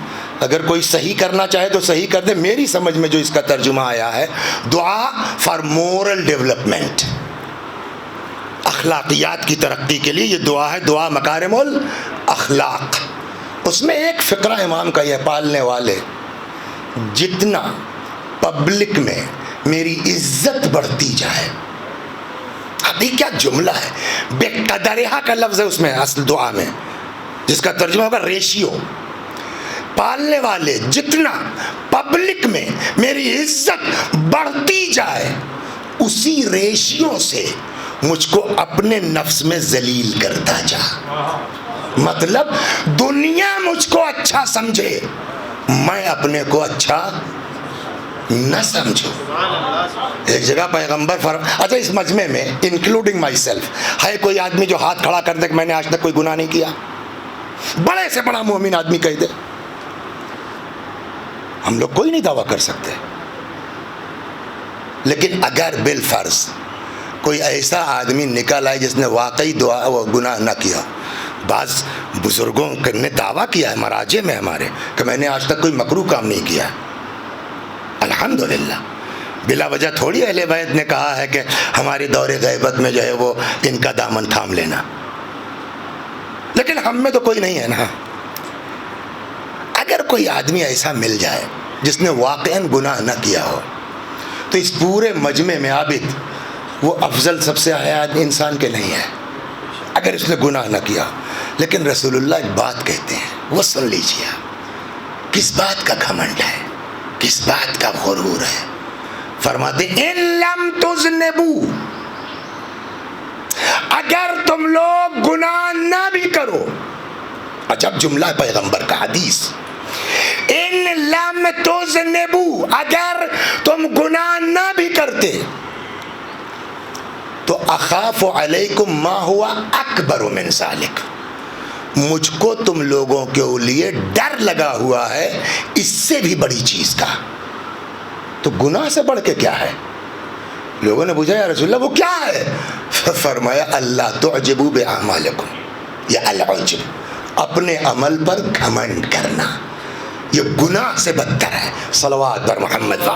اگر کوئی صحیح کرنا چاہے تو صحیح کر دے. میری سمجھ میں جو اس کا ترجمہ آیا ہے, دعا فار مورل ڈیولپمنٹ, اخلاقیات کی ترقی کے لیے یہ دعا ہے, دعا مکارم الاخلاق. اس میں ایک فقرہ امام کا یہ پالنے والے جتنا پبلک میں میری عزت بڑھتی جائے. ابھی کیا جملہ ہے, بے قدرہا کا لفظ ہے اس میں اصل دعا میں, جس کا ترجمہ ہوگا ریشیو. پالنے والے جتنا پبلک میں میری عزت بڑھتی جائے اسی ریشیو سے مجھ کو اپنے نفس میں ذلیل کرتا جا. مطلب دنیا مجھ کو اچھا سمجھے, میں اپنے کو اچھا نہ سمجھو. ایک جگہ پیغمبر اچھا اس مجمع میں انکلوڈنگ مائی سیلف, ہے کوئی آدمی جو ہاتھ کھڑا کر دے کہ میں نے آج تک کوئی گناہ نہیں کیا؟ بڑے سے بڑا مومن آدمی کہہ دے. ہم لوگ کوئی نہیں دعویٰ کر سکتے, لیکن اگر بالفرض کوئی ایسا آدمی نکل آئے جس نے واقعی دعا و گناہ نہ کیا. بعض بزرگوں نے دعویٰ کیا ہے مراجع میں ہمارے کہ میں نے آج تک کوئی مکروہ کام نہیں کیا. الحمدللہ, بلا وجہ تھوڑی اہل بیت نے کہا ہے کہ ہماری دور غیبت میں جو ہے وہ ان کا دامن تھام لینا, لیکن ہم میں تو کوئی نہیں ہے نا. اگر کوئی آدمی ایسا مل جائے جس نے واقعاً گناہ نہ کیا ہو تو اس پورے مجمع میں عابد وہ افضل سب سے حیات انسان کے نہیں ہے اگر اس نے گناہ نہ کیا. لیکن رسول اللہ ایک بات کہتے ہیں, وہ سن لیجیے. کس بات کا گھمنڈ ہے, کس بات کا غرور ہے؟ فرماتے ان لم تذنبوا, اگر تم لوگ گناہ نہ بھی کرو. عجب جملہ ہے پیغمبر کا, حدیث. ان لم تذنبوا, اگر تم گناہ نہ بھی کرتے تو اخاف علیکم ما ہوا اکبر من ذالک, مجھ کو تم لوگوں کے لیے ڈر لگا ہوا ہے اس سے بھی بڑی چیز کا. تو گناہ سے بڑھ کے کیا ہے؟ لوگوں نے پوچھا یا رسول اللہ وہ کیا ہے؟ فرمایا اللہ تعجبوا باعمالکم, یہ العجب, اپنے عمل پر گھمنڈ کرنا, یہ گناہ سے بدتر ہے. صلوات بر محمد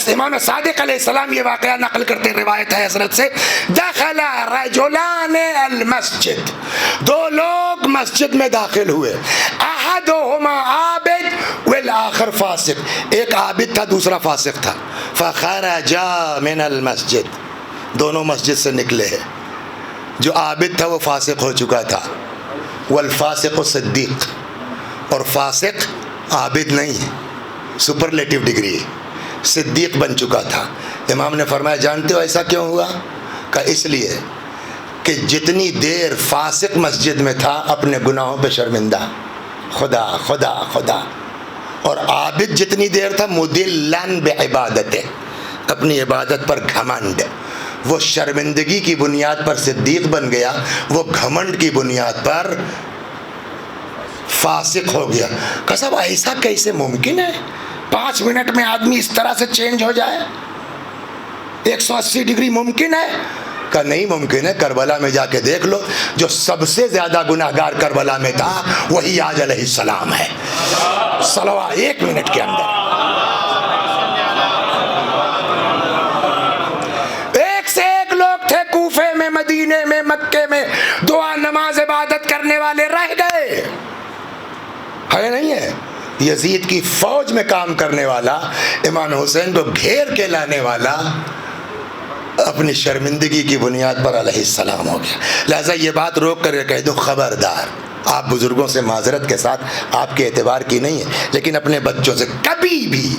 امام صادق علیہ السلام یہ واقعہ نقل کرتے, روایت ہے حضرت سے, دخل رجلان المسجد, دو لوگ مسجد میں داخل ہوئے, احدہما عابد والآخر فاسق, ایک عابد تھا دوسرا فاسق تھا. فخرجا من المسجد, دونوں مسجد سے نکلے ہیں. جو عابد تھا وہ فاسق ہو چکا تھا, والفاسق صدیق, اور فاسق عابد نہیں ہے, سپرلیٹو ڈگری, صدیق بن چکا تھا. امام نے فرمایا جانتے ہو ایسا کیوں ہوا؟ کہ اس لیے کہ جتنی دیر فاسق مسجد میں تھا اپنے گناہوں پہ شرمندہ, خدا خدا خدا, اور عابد جتنی دیر تھا مدلن بعبادتہ, اپنی عبادت پر گھمنڈ. وہ شرمندگی کی بنیاد پر صدیق بن گیا, وہ گھمنڈ کی بنیاد پر فاسق ہو گیا. کہ صاحب ایسا کیسے ممکن ہے؟ 5 منٹ میں آدمی اس طرح سے چینج ہو جائے, 180 ڈگری ممکن ہے؟ کہ نہیں ممکن ہے. کربلا میں جا کے دیکھ لو, جو سب سے زیادہ گناہگار کربلا میں تھا وہی آج علیہ السلام ہے. صلوات 1 منٹ کے اندر. ایک سے ایک لوگ تھے کوفے میں, مدینے میں, مکے میں, دعا نماز عبادت کرنے والے رہ گئے. ہے نہیں ہے؟ یزید کی فوج میں کام کرنے والا, امام حسین کو گھیر کے لانے والا, اپنی شرمندگی کی بنیاد پر علیہ السلام ہو گیا. لہذا یہ بات روک کر کہہ دو, خبردار, آپ بزرگوں سے معذرت کے ساتھ, آپ کے اعتبار کی نہیں ہے, لیکن اپنے بچوں سے کبھی بھی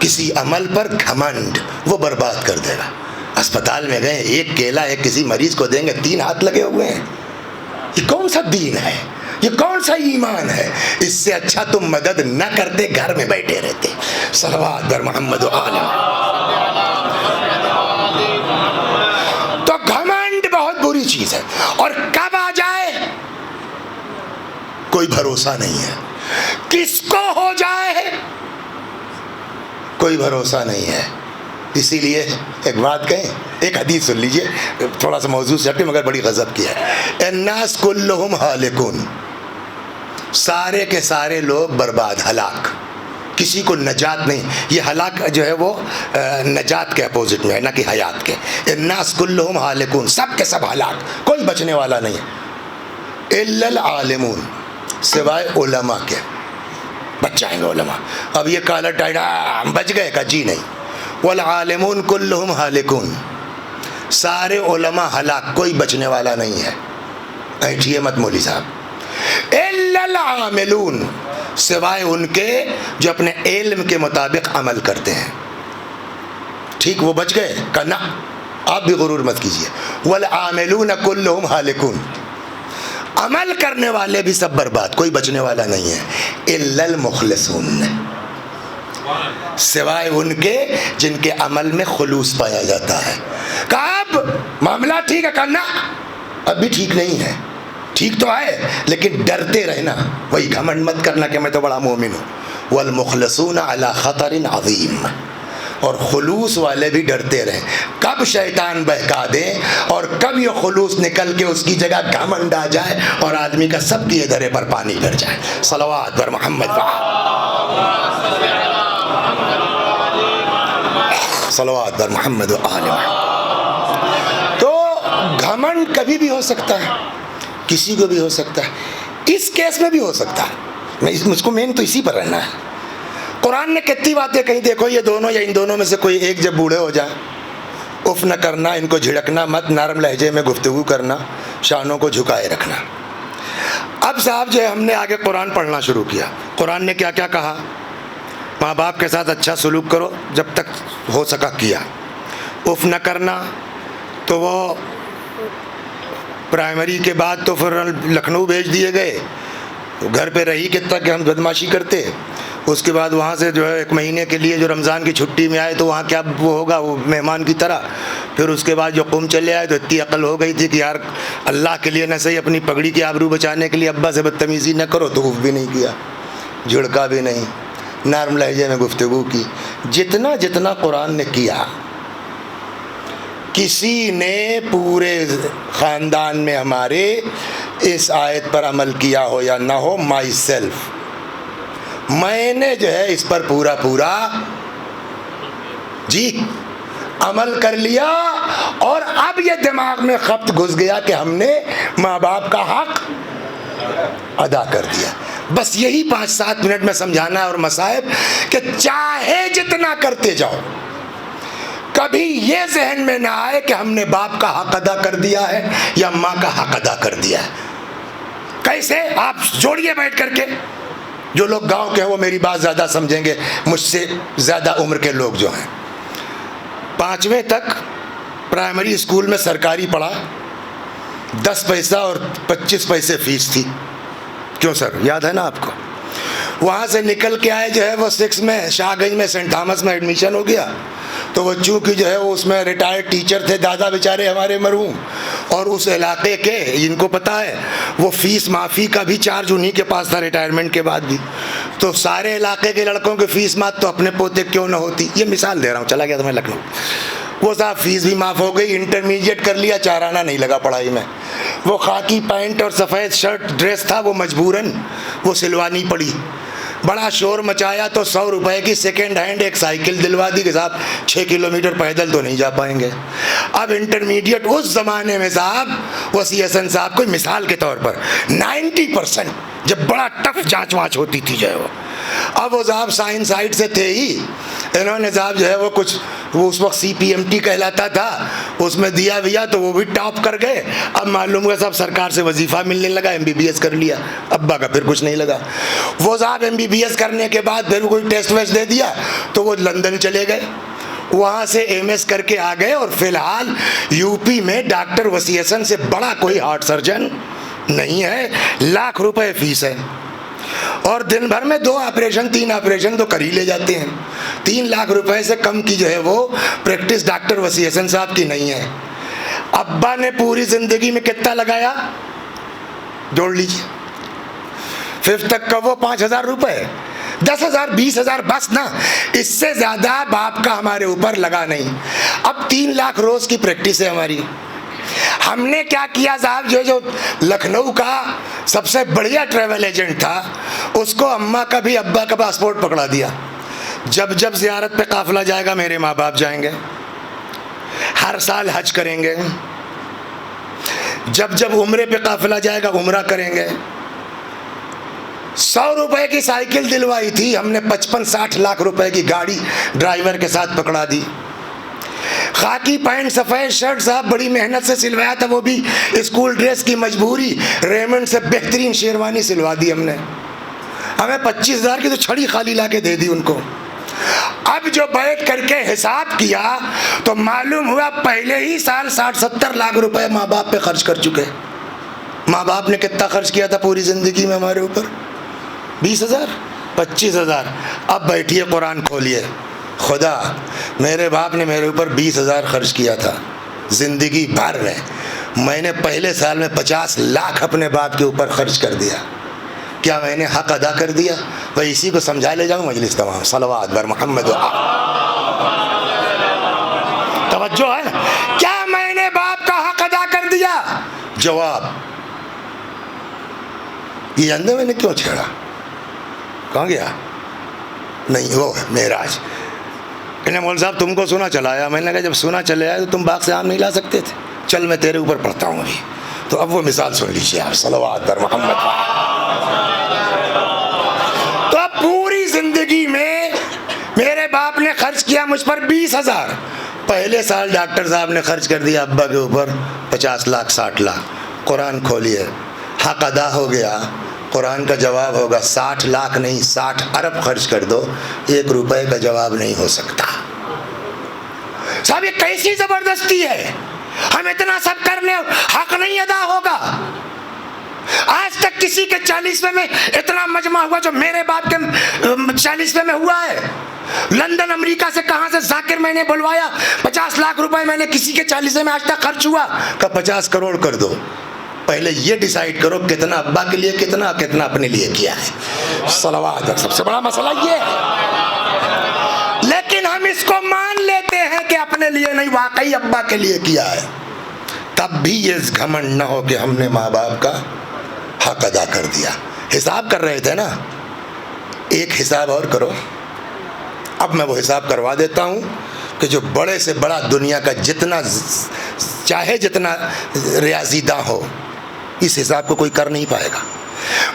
کسی عمل پر گھمنڈ, وہ برباد کر دے گا. اسپتال میں گئے, ایک کیلا ایک کسی مریض کو دیں گے, 3 ہاتھ لگے ہوئے ہیں. یہ کون سا دین ہے؟ یہ کون سا ایمان ہے؟ اس سے اچھا تم مدد نہ کرتے, گھر میں بیٹھے رہتے. صلوات بر محمد و آل. تو گھمنڈ بہت بری چیز ہے, اور کب آ جائے کوئی بھروسہ نہیں ہے, کس کو ہو جائے کوئی بھروسہ نہیں ہے. اسی لیے ایک بات کہیں, ایک حدیث سن لیجئے, تھوڑا سا موضوع سے ہٹے مگر بڑی غضب کی ہے. الناس کلہم ہالکون, سارے کے سارے لوگ برباد, ہلاک, کسی کو نجات نہیں. یہ ہلاک جو ہے وہ نجات کے اپوزٹ میں ہے, نہ کہ حیات کے. الناس کلہم ہالکون, سب کے سب ہلاک, کوئی بچنے والا نہیں. الا العالمون، سوائے علماء کے، بچ جائیں گے علماء۔ اب یہ کالا ٹائڈا ہم بچ گئے کا، جی نہیں، والعالمون کلہم ہالکون، سارے علماء ہلاک، کوئی بچنے والا نہیں ہے۔ ایٹھیے مت مولوی صاحب۔ الا العاملون، سوائے ان کے جو اپنے علم کے مطابق عمل کرتے ہیں، ٹھیک وہ بچ گئے کہ نہ، آپ بھی غرور مت کیجیے۔ والعاملون کلہم ہالکون، عمل کرنے والے بھی سب برباد، کوئی بچنے والا نہیں ہے۔ الا المخلصون، سوائے ان کے جن کے عمل میں خلوص پایا جاتا ہے۔ کہا اب معاملہ ٹھیک ہے، کہنا اب بھی ٹھیک نہیں ہے، ٹھیک تو ہے لیکن ڈرتے رہنا، وہی گھمنڈ مت کرنا کہ میں تو بڑا مومن ہوں۔ والمخلصون علی خطر عظیم، اور خلوص والے بھی ڈرتے رہیں کب شیطان بہکا دے اور کب یہ خلوص نکل کے اس کی جگہ گھمنڈ آ جائے اور آدمی کا سب کی ادھرے پر پانی پھر جائے۔ صلوات بر محمد، صلوات بر محمد و آل محمد۔ تو گھمنڈ کبھی بھی ہو سکتا ہے، کسی کو بھی ہو سکتا ہے، اس کیس میں بھی ہو سکتا ہے۔ میں مجھ کو مین تو اسی پر رہنا ہے۔ قرآن نے کتنی باتیں کہیں، دیکھو یہ دونوں یا ان دونوں میں سے کوئی ایک جب بوڑھے ہو جائیں، اف نہ کرنا، ان کو جھڑکنا مت، نرم لہجے میں گفتگو کرنا، شانوں کو جھکائے رکھنا۔ اب صاحب جو ہے ہم نے آگے قرآن پڑھنا شروع کیا۔ قرآن نے کیا کیا کہا؟ ماں باپ کے ساتھ اچھا سلوک کرو، جب تک ہو سکا کیا۔ اف نہ کرنا، تو وہ پرائمری کے بعد تو پھر لکھنؤ بھیج دیے گئے، گھر پہ رہی کتنا کہ ہم بدماشی کرتے، اس کے بعد وہاں سے جو ہے 1 مہینے کے لیے جو رمضان کی چھٹی میں آئے تو وہاں کیا وہ ہوگا، وہ مہمان کی طرح۔ پھر اس کے بعد جو قوم چلے آئے تو اتنی عقل ہو گئی تھی کہ یار اللہ کے لیے نہ صحیح اپنی پگڑی کی آبرو بچانے کے لیے ابا سے بدتمیزی نہ کرو، تو اف بھی نہیں کیا، جھڑکا بھی نہیں، نرم لہجے میں گفتگو کی۔ جتنا جتنا قرآن نے کیا، کسی نے پورے خاندان میں ہمارے اس آیت پر عمل کیا ہو یا نہ ہو، مائی سیلف، میں نے جو ہے اس پر پورا جی عمل کر لیا، اور اب یہ دماغ میں خبط گھس گیا کہ ہم نے ماں باپ کا حق ادا کر دیا۔ بس یہی 5-7 منٹ میں سمجھانا ہے، اور مصائب کہ چاہے جتنا کرتے جاؤ، کبھی یہ ذہن میں نہ آئے کہ ہم نے باپ کا حق ادا کر دیا ہے یا ماں کا حق ادا کر دیا ہے۔ کیسے؟ آپ جوڑیے بیٹھ کر کے، جو لوگ گاؤں کے ہیں وہ میری بات زیادہ سمجھیں گے، مجھ سے زیادہ عمر کے لوگ جو ہیں۔ 5ویں تک پرائمری اسکول میں سرکاری پڑھا، 10 پیسہ اور 25 پیسے فیس تھی، کیوں سر یاد ہے نا آپ کو؟ وہاں سے نکل کے آئے جو ہے وہ 6 میں شاہ گنج میں سینٹ تھامس میں ایڈمیشن ہو گیا، تو وہ چونکہ جو ہے وہ اس میں ریٹائرڈ ٹیچر تھے دادا بیچارے ہمارے مرحوم، اور اس علاقے کے ان کو پتہ ہے وہ فیس معافی کا بھی چارج انہی کے پاس تھا ریٹائرمنٹ کے بعد بھی، تو سارے علاقے کے لڑکوں کی فیس معاف تو اپنے پوتے کیوں نہ ہوتی۔ یہ مثال دے رہا ہوں، چلا گیا تھا میں لکھنؤ، وہ صاحب فیس بھی معاف ہو گئی، انٹرمیڈیٹ کر لیا، 4 آنا نہیں لگا پڑھائی میں۔ وہ خاکی پینٹ اور سفید شرٹ ڈریس تھا، وہ مجبوراً وہ سلوانی پڑی، بڑا شور مچایا تو 100 روپے کی سیکنڈ ہینڈ ایک سائیکل دلوا دی کہ صاحب 6 کلومیٹر پیدل تو نہیں جا پائیں گے۔ اب انٹرمیڈیٹ اس زمانے میں صاحب وسیع حسن صاحب کوئی مثال کے طور پر 90% جب بڑا ٹف جانچ وانچ ہوتی تھی جو ہے وہ، اب وہ صاحب سائنس سائڈ سے تھے ہی، انہوں نے صاحب جو ہے وہ کچھ وہ اس وقت CPMT کہلاتا تھا، اس میں دیا تو وہ بھی ٹاپ کر گئے۔ اب معلوم ہوا صاحب سرکار سے وظیفہ ملنے لگا، MBBS کر لیا، ابا کا پھر کچھ نہیں لگا۔ وہ صاحب MBBS کرنے کے بعد پھر کوئی ٹیسٹ ویسٹ دے دیا تو وہ لندن چلے گئے، وہاں سے MS کر کے آ گئے، اور فی الحال UP میں ڈاکٹر وسیع حسن سے بڑا کوئی ہارٹ سرجن نہیں ہے، لاکھ روپے فیس ہے، اور دن بھر میں 2 آپریشن 3 آپریشن تو کر ہی لے جاتے ہیں۔ 3 لاکھ روپے سے کم کی جو ہے وہ پریکٹس ڈاکٹر وسیع حسن صاحب کی نہیں ہے۔ ابا نے پوری زندگی میں کتنا لگایا جوڑ لیجیے، 5th تک کا وہ 5,000 روپے، 10,000 20,000 بس نا، اس سے زیادہ باپ کا ہمارے اوپر لگا نہیں۔ اب 3 لاکھ روز کی پریکٹس ہے ہماری۔ ہم نے کیا کیا صاحب، جو لکھنؤ کا سب سے بڑھیا ٹریول ایجنٹ تھا، اس کو اماں کا بھی ابا کا پاسپورٹ پکڑا دیا، جب زیارت پہ قافلہ جائے گا میرے ماں باپ جائیں گے، ہر سال حج کریں گے، جب جب عمرے پہ قافلہ جائے گا عمرہ کریں گے. 100 روپے کی سائیکل دلوائی تھی ہم نے, 55-60 لاکھ روپے کی گاڑی ڈرائیور کے ساتھ پکڑا دی. خاکی پینٹ سفید شرٹ صاحب بڑی محنت سے سلوایا تھا, وہ بھی اسکول ڈریس کی مجبوری, ریمنڈ سے بہترین شیروانی سلوا دی ہم نے. ہمیں 25,000 کی تو چھڑی خالی لا کے دے دی ان کو. اب جو بیٹھ کر کے حساب کیا تو معلوم ہوا پہلے ہی سال 60-70 لاکھ روپے ماں باپ پہ خرچ کر چکے. ماں باپ نے کتنا خرچ کیا تھا پوری زندگی میں ہمارے اوپر؟ 20,000 25,000. اب بیٹھیے قرآن کھولیے, خدا میرے باپ نے میرے اوپر 20,000 خرچ کیا تھا زندگی بھر میں نے پہلے سال میں 50 لاکھ اپنے باپ کے اوپر خرچ کر دیا. کیا میں نے حق ادا کر دیا؟ وہ اسی کو سمجھا لے جاؤں مجلس تمام. صلوات بر محمد. توجہ ہے نا؟ کیا میں نے باپ کا حق ادا کر دیا؟ جواب یہ جانتے میں نے کیوں چھیڑا؟ کہاں گیا؟ نہیں وہ معراج. کہنے مول صاحب تم کو سونا چلایا. میں نے کہا جب سونا چلے آیا تو تم باغ سے آم نہیں لا سکتے تھے؟ چل میں تیرے اوپر پڑھتا ہوں ابھی. تو اب وہ مثال سن لیجیے آپ. صلوات بر محمد. تو اب پوری زندگی میں میرے باپ نے خرچ کیا مجھ پر 20,000. پہلے سال ڈاکٹر صاحب نے خرچ کر دیا ابا کے اوپر 50 لاکھ 60 لاکھ. قرآن کھولیے, حق ادا ہو گیا. قرآن کا جواب ہوگا 60 لاکھ نہیں 60 ارب خرچ کر دو, 1 روپے کا جواب نہیں ہو سکتا. صاحب یہ کیسی زبردستی ہے؟ ہم اتنا سب کر لیں حق نہیں ادا ہوگا. آج تک کسی کے 40ویں میں اتنا مجمع ہوا جو میرے باپ کے 40ویں میں ہوا ہے؟ لندن امریکہ سے کہاں سے ذاکر میں نے بلوایا, 50 لاکھ روپے میں نے کسی کے 40ویں میں آج تک خرچ ہوا. کہ 50 کروڑ کر دو. پہلے یہ ڈیسائیڈ کرو کتنا ابا کے لیے, کتنا اپنے لیے کیا ہے. صلوات. سب سے بڑا مسئلہ یہ ہے, لیکن ہم اس کو مان لیتے ہیں کہ اپنے لیے نہیں, واقعی ابا کے لیے کیا ہے. تب بھی یہ گھمنڈ نہ ہو کہ ہم نے ماں باپ کا حق ادا کر دیا. حساب کر رہے تھے نا, ایک حساب اور کرو. اب میں وہ حساب کروا دیتا ہوں کہ جو بڑے سے بڑا دنیا کا جتنا چاہے جتنا ریاضی داں ہو, اس حساب کو کوئی کر نہیں پائے گا.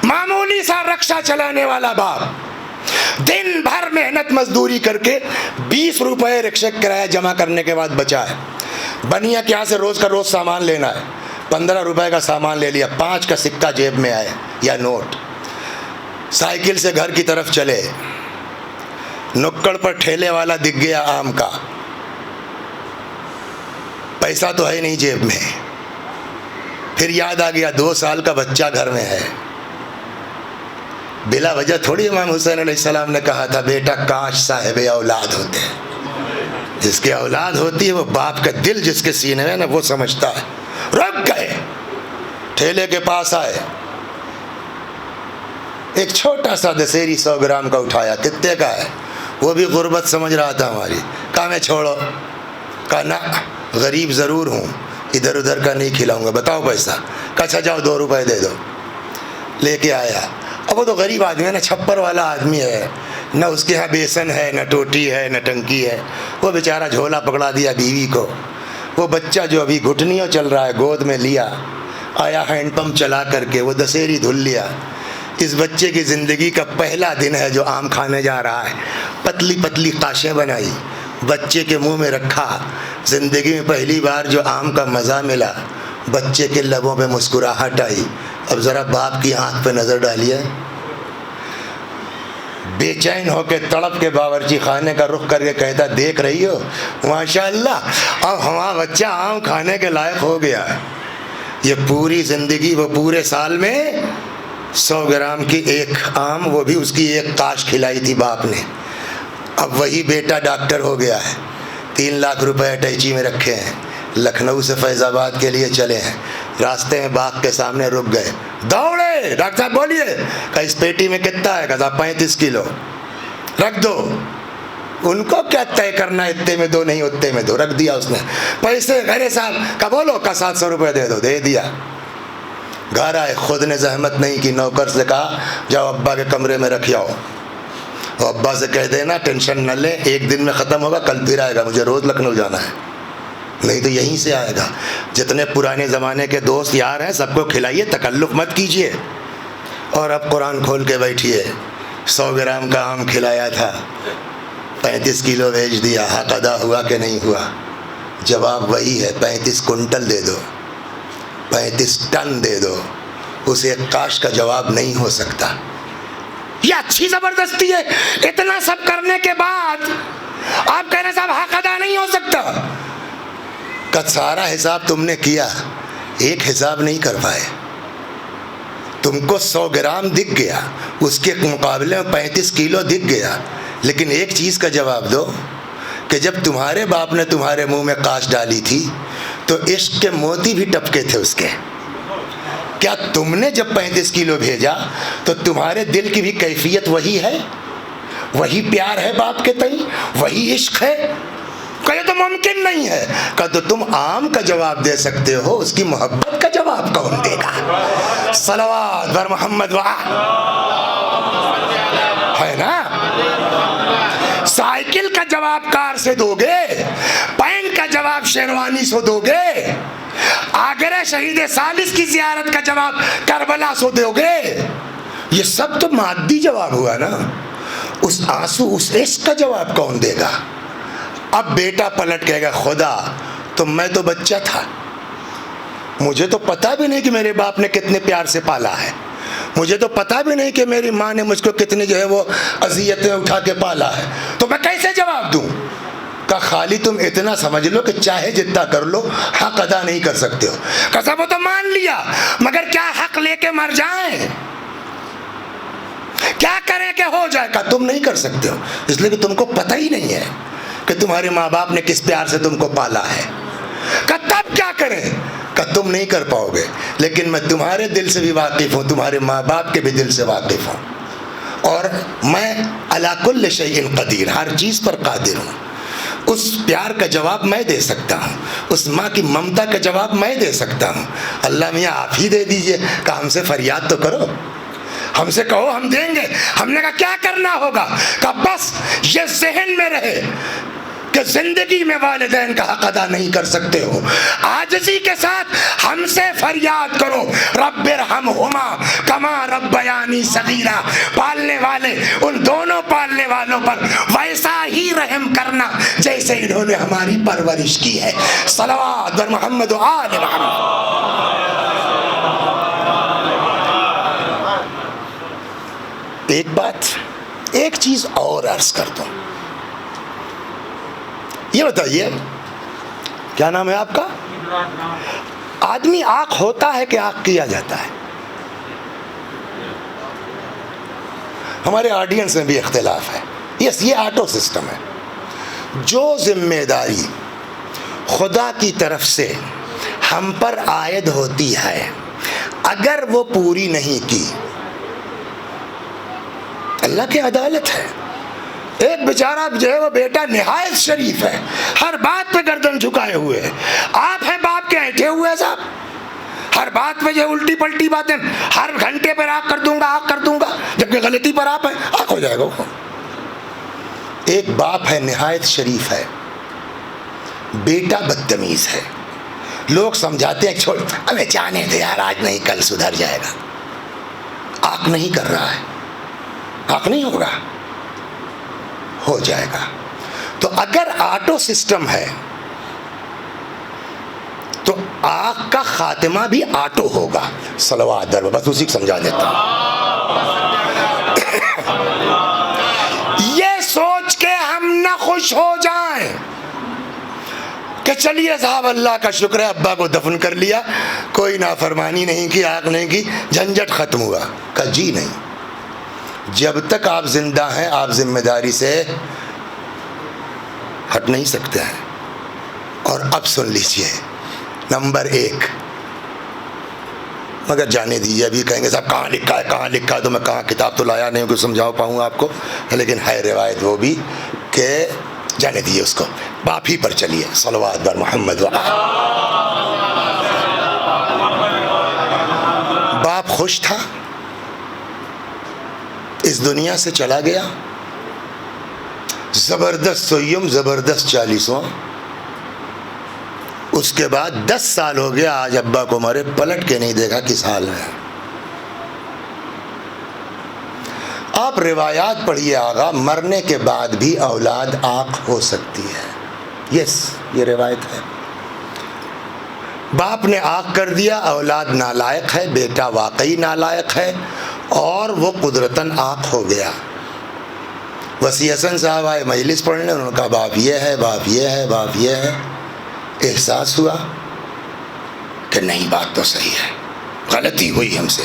معمولی سا رکشہ چلانے والا باپ دن بھر محنت مزدوری کر کے 20 روپے رکشے کا کرایہ جمع کرنے کے بعد بچا ہے. بنیا کے یہاں سے روز کا روز سامان لینا ہے, 15 روپے کا سامان لے لیا, 5 کا سکہ جیب میں آئے یا نوٹ. سائیکل سے گھر کی طرف چلے, نکڑ پر ٹھیلے والا دکھ گیا آم کا, پیسہ تو ہے نہیں جیب میں. پھر یاد آ گیا 2 سال کا بچہ گھر میں ہے. بلا وجہ تھوڑی امام حسین علیہ السلام نے کہا تھا بیٹا کاش صاحب اولاد ہوتے. جس کی اولاد ہوتی ہے وہ باپ کا دل جس کے سینے میں نا وہ سمجھتا ہے. رک گئے, ٹھیلے کے پاس آئے, ایک چھوٹا سا دسہری 100 گرام کا اٹھایا. کتنے کا ہے؟ وہ بھی غربت سمجھ رہا تھا ہماری. کہا میں چھوڑو. کہا نہ غریب ضرور ہوں, ادھر ادھر کا نہیں کھلاؤں گا, بتاؤ پیسہ. کہا اچھا جاؤ 2 روپے دے دو. لے کے آیا. اب وہ تو غریب آدمی ہے نا, چھپر والا آدمی ہے, نہ اس کے یہاں بیسن ہے, نہ ٹوٹی ہے, نہ ٹنکی ہے. وہ بیچارہ جھولا پکڑا دیا بیوی کو. وہ بچہ جو ابھی گھٹنیوں چل رہا ہے گود میں لیا, آیا ہینڈ پمپ چلا کر کے وہ دسہری دھل لیا. اس بچے کی زندگی کا پہلا دن ہے جو آم کھانے جا رہا ہے. پتلی پتلی قاشیں بنائی, بچے کے منہ میں رکھا. زندگی میں پہلی بار جو آم کا مزہ ملا, بچے کے لبوں پہ مسکراہٹ آئی. اب ذرا باپ کی آنکھ پہ نظر ڈالیے, بے چین ہو کے تڑپ کے باورچی خانے کا رخ کر کے کہتا دیکھ رہی ہو ماشاءاللہ اب ہمارا بچہ آم کھانے کے لائق ہو گیا. یہ پوری زندگی وہ پورے سال میں 100 گرام کی ایک آم, وہ بھی اس کی ایک قاش کھلائی تھی باپ نے. اب وہی بیٹا ڈاکٹر ہو گیا ہے, 3 لاکھ روپے اٹیچی میں رکھے ہیں, لکھنؤ سے فیض آباد کے لیے چلے ہیں. راستے میں باغ کے سامنے رک گئے, دوڑے ڈاکٹر صاحب بولیے. کہ اس پیٹی میں کتنا ہے؟ کہ 35 کلو. رکھ دو. ان کو کیا طے کرنا, اتنے میں دو نہیں اتنے میں دو. رکھ دیا اس نے. پیسے گھر صاحب کا بولو کا 700 روپے دے دو. دے دیا. گھر آئے, خود نے زحمت نہیں کی, نوکر سے کہا جاؤ ابا کے کمرے میں رکھ آؤ. اور ابا سے کہہ دینا ٹینشن نہ لیں, 1 دن میں ختم ہوگا, کل پھر آئے گا, مجھے روز لکھنؤ جانا ہے. نہیں تو یہیں سے آئے گا. جتنے پرانے زمانے کے دوست یار ہیں سب کو کھلائیے, تکلف مت کیجیے. اور اب قرآن کھول کے بیٹھیے. 100 گرام کا آم کھلایا تھا, 35 کلو بیچ دیا, حق ادا ہوا کہ نہیں ہوا؟ جواب وہی ہے, 35 کنٹل دے دو, 35 ٹن دے دو, اسے ایک کاش کا جواب نہیں ہو سکتا. یہ اچھی زبردستی ہے. اتنا سب کرنے کے بعد آپ کہہ رہے صاحب حق ادا نہیں ہو سکتا. کا سارا حساب تم نے کیا, ایک حساب نہیں کر پائے. تم کو 100 گرام دکھ گیا, اس کے مقابلے میں 35 کلو دکھ گیا, لیکن ایک چیز کا جواب دو کہ جب تمہارے باپ نے تمہارے منہ میں کاش ڈالی تھی تو عشق کے موتی بھی ٹپکے تھے اس کے. کیا تم نے جب 35 کلو بھیجا تو تمہارے دل کی بھی کیفیت وہی ہے؟ وہی پیار ہے باپ کے تئیں, وہی عشق ہے؟ کہ تو ممکن نہیں ہے. کہ تو تم آم کا جواب دے سکتے ہو, اس کی محبت کا جواب کون دے گا؟ صلوات بر محمد ہے نا. سائیکل کا جواب کار سے دو گے, پینٹ کا جواب شیروانی سے دو گے, آگرہ شہید ثالث کی زیارت کا جواب کربلا سے دو گے. یہ سب تو مادی جواب ہوا نا. اس آنسو, اس عشق کا جواب کون دے گا؟ اب بیٹا پلٹ کہے گا خدا تو میں تو بچہ تھا, مجھے تو پتا بھی نہیں کہ میرے باپ نے کتنے پیار سے پالا ہے, مجھے تو پتا بھی نہیں کہ میری ماں نے مجھ کو کتنی جو ہے وہ اذیتیں اٹھا کے پالا ہے, تو میں کیسے جواب دوں؟ کہ خالی تم اتنا سمجھ لو کہ چاہے جتنا کر لو حق ادا نہیں کر سکتے ہو. کہ وہ تو مان لیا, مگر کیا حق لے کے مر جائیں؟ کیا کریں کہ ہو جائے؟ کہ تم نہیں کر سکتے ہو, اس لیے کہ تم کو پتہ ہی نہیں ہے کہ تمہارے ماں باپ نے کس پیار سے تم کو پالا ہے. کہ تب کیا کریں؟ کہ تم نہیں کر پاؤ گے, لیکن میں تمہارے دل سے بھی واقف ہوں, تمہارے ماں باپ کے بھی دل سے واقف ہوں, اور میں علی کل شیء قدیر, ہر چیز پر قادر ہوں. اس پیار کا جواب میں دے سکتا ہوں, اس ماں کی ممتا کا جواب میں دے سکتا ہوں. اللہ میاں آپ ہی دے دیجئے, کہ ہم سے فریاد تو کرو, ہم سے کہو ہم دیں گے. ہم نے کہا کیا کرنا ہوگا؟ کہ بس یہ ذہن میں رہے کہ زندگی میں والدین کا حق ادا نہیں کر سکتے ہو, عاجزی کے ساتھ ہم سے فریاد کرو, رب ارحمہما کما ربیانی صغیرا. پالنے والے ان دونوں پالنے والوں پر ویسا ہی رحم کرنا جیسے انہوں نے ہماری پرورش کی ہے. صلوات بر محمد و آل محمد. ایک بات, ایک چیز اور عرض کر دوں. یہ بتائیے کیا نام ہے آپ کا؟ آدمی آنکھ ہوتا ہے کہ آنکھ کیا جاتا ہے؟ ہمارے آڈینس میں بھی اختلاف ہے. یس, یہ آٹو سسٹم ہے. جو ذمہ داری خدا کی طرف سے ہم پر عائد ہوتی ہے, اگر وہ پوری نہیں کی, اللہ کی عدالت ہے. ایک بیچارہ جو ہے وہ بیٹا نہایت شریف ہے, ہر بات پہ گردن جھکائے ہوئے ہے, آپ ہیں باپ کے ایٹھے ہوئے صاحب, ہر بات پہ جو ہے الٹی پلٹی باتیں, ہر گھنٹے پر آنکھ کر دوں گا, آنکھ کر دوں گا, جبکہ غلطی پر آپ ہیں, آنکھ ہو جائے گا وہ. ایک باپ ہے نہایت شریف ہے, بیٹا بدتمیز ہے. لوگ سمجھاتے ہیں چھوڑ ہمیں جانے دے یار, آج نہیں کل سدھر جائے گا. آنکھ نہیں کر رہا ہے, آنکھ نہیں ہوگا, ہو جائے گا. تو اگر آٹو سسٹم ہے تو آنکھ کا خاتمہ بھی آٹو ہوگا. صلوات در, بس اسی کو سمجھا دیتا ہوں. یہ سوچ کے ہم نہ خوش ہو جائیں کہ چلیے صاحب اللہ کا شکر ہے ابا کو دفن کر لیا, کوئی نافرمانی نہیں کی, آنکھ نہیں کی, جھنجھٹ ختم ہوا. کہ جی نہیں, جب تک آپ زندہ ہیں آپ ذمہ داری سے ہٹ نہیں سکتے ہیں. اور اب سن لیجئے, نمبر 1, مگر جانے دیجیے, ابھی کہیں گے صاحب کہاں لکھا ہے, کہاں لکھا ہے, تو میں کہاں کتاب تو لایا نہیں ہوں کہ سمجھاؤ پاؤں آپ کو, لیکن ہے روایت وہ بھی کہ جانے دیجیے اس کو, باپ ہی پر چلیے. صلوات بر محمد و آل. باپ خوش تھا, اس دنیا سے چلا گیا, زبردست سویم, زبردست 40واں, اس کے بعد 10 سال ہو گیا، آج ابا کو مرے، پلٹ کے نہیں دیکھا کس حال میں. آپ روایات پڑھیے آغا، مرنے کے بعد بھی اولاد عاق ہو سکتی ہے. یس، یہ روایت ہے. باپ نے عاق کر دیا، اولاد نالائق ہے، بیٹا واقعی نالائق ہے اور وہ قدرتاً عاق ہو گیا. وسیع حسن صاحب آئے مجلس پڑھنے، انہوں نے کہا باپ یہ ہے، باپ یہ ہے، باپ یہ ہے. احساس ہوا کہ نہیں، بات تو صحیح ہے، غلطی ہوئی ہم سے.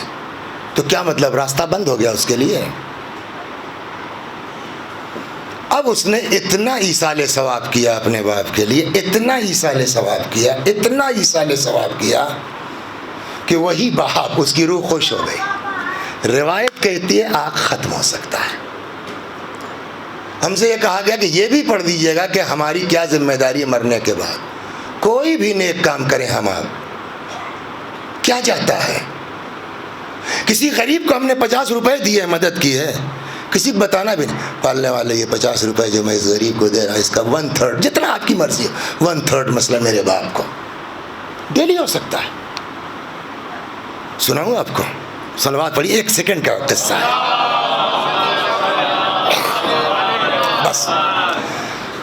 تو کیا مطلب، راستہ بند ہو گیا اس کے لیے. اب اس نے اتنا ایصال ثواب کیا اپنے باپ کے لیے، اتنا ایصال ثواب کیا، اتنا ایصال ثواب کیا کہ وہی باپ، اس کی روح خوش ہو گئی. روایت کہتی ہے آنکھ ختم ہو سکتا ہے. ہم سے یہ کہا گیا کہ یہ بھی پڑھ دیجئے گا کہ ہماری کیا ذمہ داری ہے مرنے کے بعد. کوئی بھی نیک کام کریں ہم آپ، کیا جاتا ہے. کسی غریب کو ہم نے 50 روپے دیے، مدد کی ہے، کسی کو بتانا بھی نہیں. پالنے والے یہ 50 روپے جو میں اس غریب کو دے رہا ہوں، اس کا 1/3، جتنا آپ کی مرضی ہے، 1/3 مسئلہ میرے باپ کو ڈیلی ہو سکتا ہے. سناؤں آپ کو، صلوات پڑھی، 1 سیکنڈ کا قصہ ہے بس.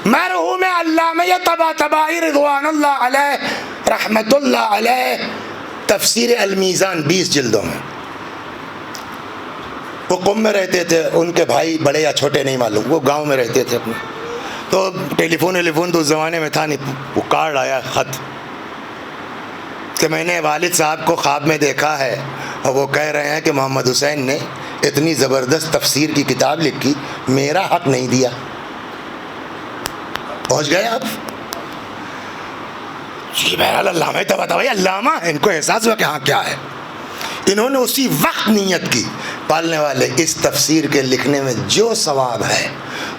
مرحوم علامہ طباطبائی رضوان اللہ علیہ رحمت اللہ علیہ، تفسیر المیزان 20 جلدوں میں. وہ قم میں رہتے تھے، ان کے بھائی بڑے یا چھوٹے نہیں معلوم، وہ گاؤں میں رہتے تھے اپنے. تو ٹیلی فون تو اس زمانے میں تھا نہیں. وہ کارڈ آیا، خط، کہ میں نے والد صاحب کو خواب میں دیکھا ہے اور وہ کہہ رہے ہیں کہ محمد حسین نے اتنی زبردست تفسیر کی کتاب لکھی، میرا حق نہیں دیا. پہنچ گئے آپ؟ جی بہرحال علامہ طباطبائی علامہ ہیں، ان کو احساس ہوا کہ ہاں کیا ہے. انہوں نے اسی وقت نیت کی، پالنے والے اس تفسیر کے لکھنے میں جو ثواب ہے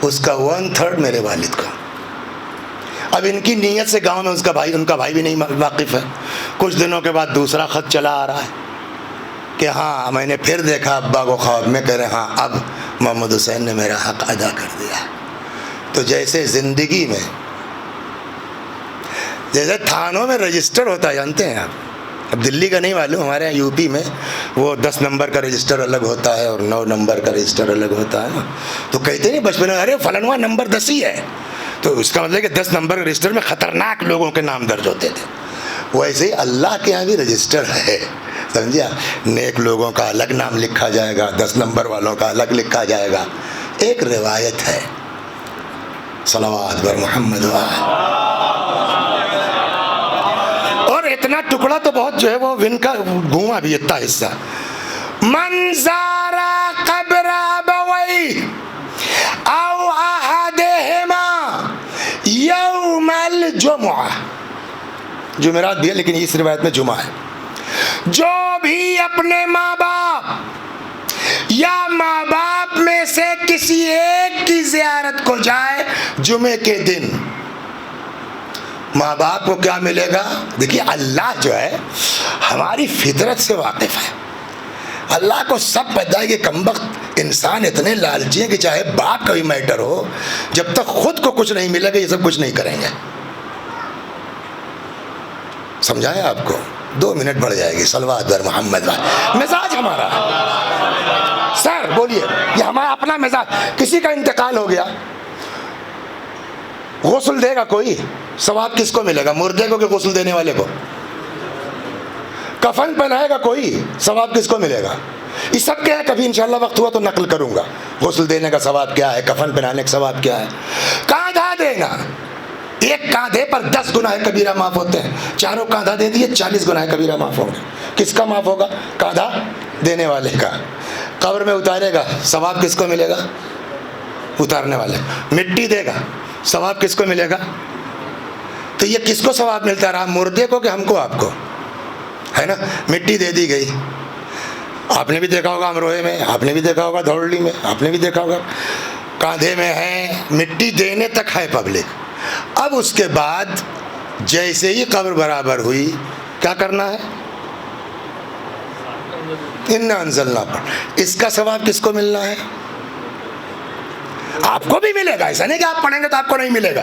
اس کا 1/3 میرے والد کو. اب ان کی نیت سے گاؤں میں ان کا بھائی بھی نہیں واقف ہے. کچھ دنوں کے بعد دوسرا خط چلا آ رہا ہے کہ ہاں میں نے پھر دیکھا ابا کو خواب میں، کہہ رہے ہاں اب محمد حسین نے میرا حق ادا کر دیا. تو جیسے زندگی میں، جیسے تھانوں میں رجسٹر ہوتا ہے، جانتے ہیں آپ، اب دلی کا نہیں معلوم، ہمارے یہاں یو پی میں وہ 10 نمبر کا رجسٹر الگ ہوتا ہے اور 9 نمبر کا رجسٹر الگ ہوتا ہے نا. تو کہتے نہیں بچپن میں، ارے فلانواں نمبر 10 ہی ہے، تو اس کا مطلب کہ 10 نمبر کے رجسٹر میں خطرناک لوگوں کے نام درج ہوتے تھے. ویسے ہی اللہ کے یہاں بھی رجسٹر ہے، سمجھا. نیک لوگوں کا الگ نام لکھا جائے گا، 10 نمبر والوں کا الگ لکھا جائے گا. ایک روایت ہے، صلوات بر محمد اور اتنا ٹکڑا تو بہت جو ہے وہ ون کا گھوما بھی اتنا حصہ. منظارا قبر ابوی او احدہما یوم الجمعہ، جمعرات بھی ہے لیکن اس روایت میں جمعہ ہے. جو بھی اپنے ماں باپ یا ماں باپ میں سے کسی ایک کی زیارت کو جائے جمعے کے دن، ماں باپ کو کیا ملے گا؟ دیکھیے اللہ جو ہے ہماری فطرت سے واقف ہے. اللہ کو سب پتہ ہے کہ کمبخت انسان اتنے لالچی ہیں کہ چاہے باپ کا بھی میٹر ہو، جب تک خود کو کچھ نہیں ملے گا یہ سب کچھ نہیں کریں گے. سمجھائیں آپ کو؟ 2 منٹ بڑھ جائے گی. صلوات بر محمد. مزاج ہمارا سر بولیے، یہ ہمارا اپنا مزاج. کسی کا انتقال ہو گیا، غسل دے گا کوئی؟ ثواب کس کو ملے گا؟ مردے کو کہ غسل دینے والے کو؟ کفن پہنائے گا کوئی؟ ثواب کس کو ملے گا؟ یہ سب کیا ہے، کبھی انشاءاللہ وقت ہوا تو نقل کروں گا. غسل دینے کا ثواب کیا ہے، کفن پہنانے کا ثواب کیا ہے. کاندھا دینا، ایک کاندھے پر 10 گناہ کبیرہ معاف ہوتے ہیں. چاروں کاندھا دے دیے، 40 گناہ کبیرہ معاف ہوں گے. کس کا معاف ہوگا؟ کاندھا دینے والے کا. قبر میں اتارے گا، ثواب کس کو ملے گا؟ اتارنے والے. مٹی دے گا، ثواب کس کو ملے گا؟ تو یہ کس کو ثواب ملتا رہا، مردے کو کہ ہم کو آپ کو؟ ہے نا. مٹی دے دی گئی، آپ نے بھی دیکھا ہوگا امروہے میں، آپ نے بھی دیکھا ہوگا دھوڑلی میں، آپ نے بھی دیکھا ہوگا کاندھے میں ہے. مٹی دینے تک ہے پبلک. اب اس کے بعد جیسے ہی قبر برابر ہوئی کیا کرنا ہے؟ انا انزلنا پر. اس کا ثواب کس کو ملنا ہے؟ آپ کو بھی ملے گا، ایسا نہیں کہ آپ پڑھیں گے تو آپ کو نہیں ملے گا،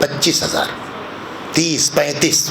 25,000, 30, 35,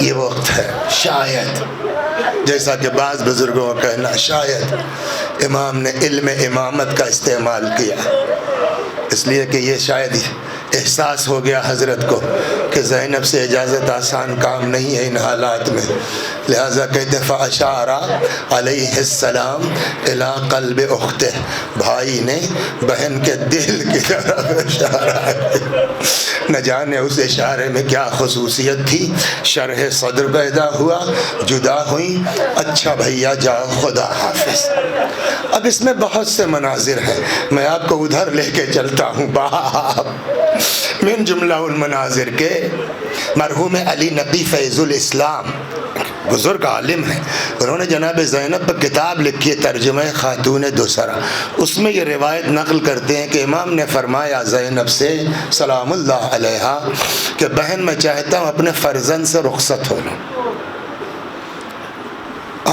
یہ وقت ہے شاید، جیسا کہ بعض بزرگوں کا کہنا شاید امام نے علم امامت کا استعمال کیا، اس لیے کہ یہ شاید احساس ہو گیا حضرت کو کہ زینب سے اجازت آسان کام نہیں ہے ان حالات میں، لہٰذا کہتے فَأَشَارَ عَلَيْهِ السلام إِلَىٰ قَلْبِ أُخْتِهِ، بھائی نے بہن کے دل کی طرف اشارہ کیا۔ نہ جانے اس اشارے میں کیا خصوصیت تھی، شرح صدر پیدا ہوا، جدا ہوئیں، اچھا بھیا جاؤ خدا حافظ۔ اب اس میں بہت سے مناظر ہیں، میں آپ کو ادھر لے کے چلتا ہوں۔ باپ من جملہ المناظر کے مرحوم علی نقی فیض الاسلام بزرگ عالم ہیں، انہوں نے جناب زینب پر کتاب لکھی ہے ترجمہ خاتون دوسرا، اس میں یہ روایت نقل کرتے ہیں کہ امام نے فرمایا زینب سے سلام اللہ علیہا کہ بہن میں چاہتا ہوں اپنے فرزند سے رخصت ہو لوں۔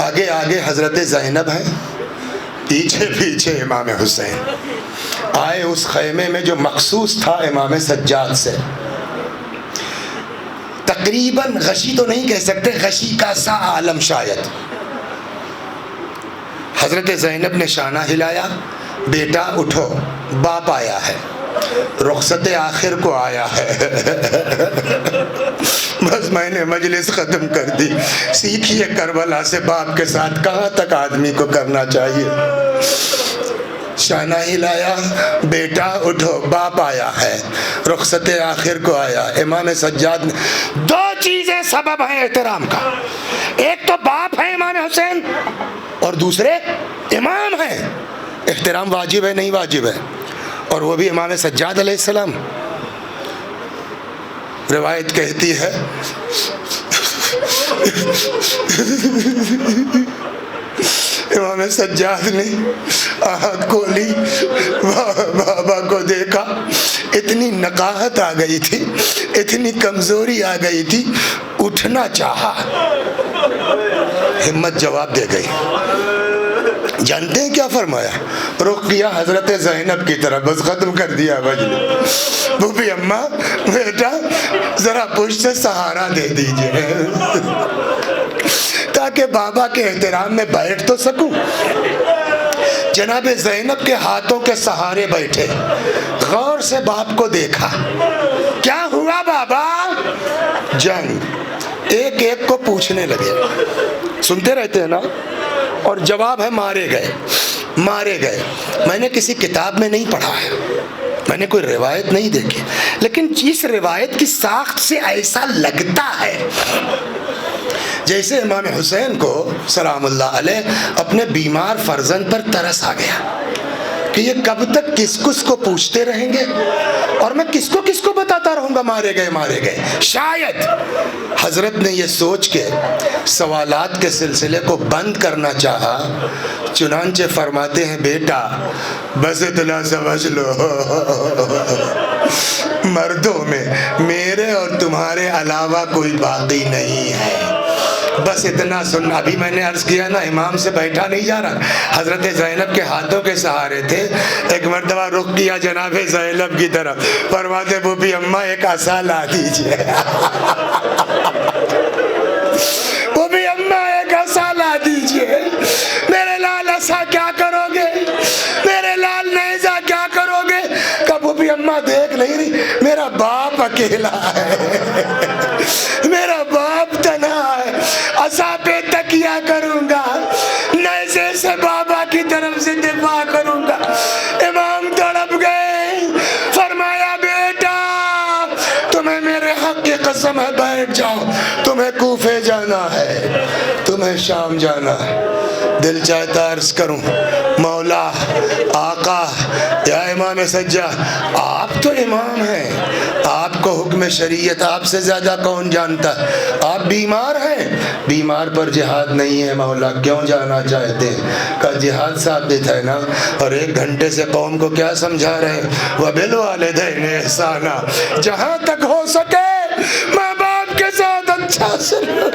آگے آگے حضرت زینب ہیں، پیچھے پیچھے امام حسین آئے اس خیمے میں جو مخصوص تھا امام سجاد سے، تقریباً غشی تو نہیں کہہ سکتے، غشی کا سا عالم شاید۔ حضرت زینب نے شانہ ہلایا، بیٹا اٹھو، باپ آیا ہے، رخصت آخر کو آیا ہے۔ بس میں نے مجلس ختم کر دی۔ سیکھیے کربلا سے باپ کے ساتھ کہاں تک آدمی کو کرنا چاہیے۔ شانہ ہلایا، بیٹا اٹھو، باپ آیا ہے، رخصت آخر کو آیا۔ امام سجاد نے دو چیزیں سبب ہیں احترام کا، ایک تو باپ ہے امام حسین اور دوسرے امام ہیں۔ احترام واجب ہے نہیں واجب ہے، اور وہ بھی امام سجاد علیہ السلام۔ روایت کہتی ہے امام سجاد نے آنکھ کھولی، بابا کو دیکھا، اتنی نقاہت آ گئی تھی، اتنی کمزوری آ گئی تھی، اٹھنا چاہا، ہمت جواب دے گئی۔ جانتے ہیں کیا فرمایا؟ رخ کیا حضرت زینب کی طرف، بس ختم کر دیا مجلس۔ بھوپی اماں بیٹا ذرا پشت سے سہارا دے دیجئے تاکہ بابا کے احترام میں بیٹھ تو سکوں۔ جناب زینب کے ہاتھوں کے سہارے بیٹھے، غور سے باپ کو دیکھا۔ کیا ہوا بابا؟ جنگ۔ ایک ایک کو پوچھنے لگے، سنتے رہتے ہیں نا، اور جواب ہے مارے گئے، مارے گئے۔ میں نے کسی کتاب میں نہیں پڑھا ہے، میں نے کوئی روایت نہیں دیکھی، لیکن اس روایت کی ساخت سے ایسا لگتا ہے جیسے امام حسین کو سلام اللہ علیہ اپنے بیمار فرزند پر ترس آ گیا کہ یہ کب تک کس کس کو پوچھتے رہیں گے اور میں کس کو بتاتا رہوں گا مارے گئے مارے گئے۔ شاید حضرت نے یہ سوچ کے سوالات کے سلسلے کو بند کرنا چاہا، چنانچہ فرماتے ہیں بیٹا بس اتنا سمجھ لو مردوں میں میرے اور تمہارے علاوہ کوئی باقی نہیں ہے، بس اتنا سن۔ ابھی میں نے عرض کیا نا امام سے بیٹھا نہیں جا رہا، حضرت زینب کے ہاتھوں کے سہارے تھے۔ ایک مرتبہ رخ کیا جناب زینب کی طرف، فرماتے بوبی اماں ایک عصا لا دیجئے بوبی اماں ایک عصا لا دیجئے۔ میرے لال عصا کیا کرو گے؟ میرے لال نیزہ کیا کرو گے؟ کہ بوبی اماں دیکھ نہیں رہی میرا باپ اکیلا ہے، میرا باپ تنہا ہے، عصا پہ تکیہ کروں گا، نیزے سے بابا کی طرف سے دفاع کروں گا۔ امام تڑپ گئے، فرمایا بیٹا تمہیں میرے حق کی قسم ہے بیٹھ جاؤ، تمہیں کوفے جانا ہے، تمہیں شام جانا ہے۔ دل چاہتا عرض کروں مولا آقا یا امام سجاد آپ تو امام ہیں، آپ کو حکم شریعت آپ سے زیادہ کون جانتا ہے؟ آپ بیمار ہیں، بیمار پر جہاد نہیں ہے مولا، کیوں جانا چاہتے ہیں؟ کہ جہاد ثابت ہے نا، اور 1 گھنٹے سے قوم کو کیا سمجھا رہے ہیں؟ وَبِالْوَالِدَيْنِ إِحْسَانًا، جہاں تک ہو سکے ماں باپ کے ساتھ اچھا سلوک۔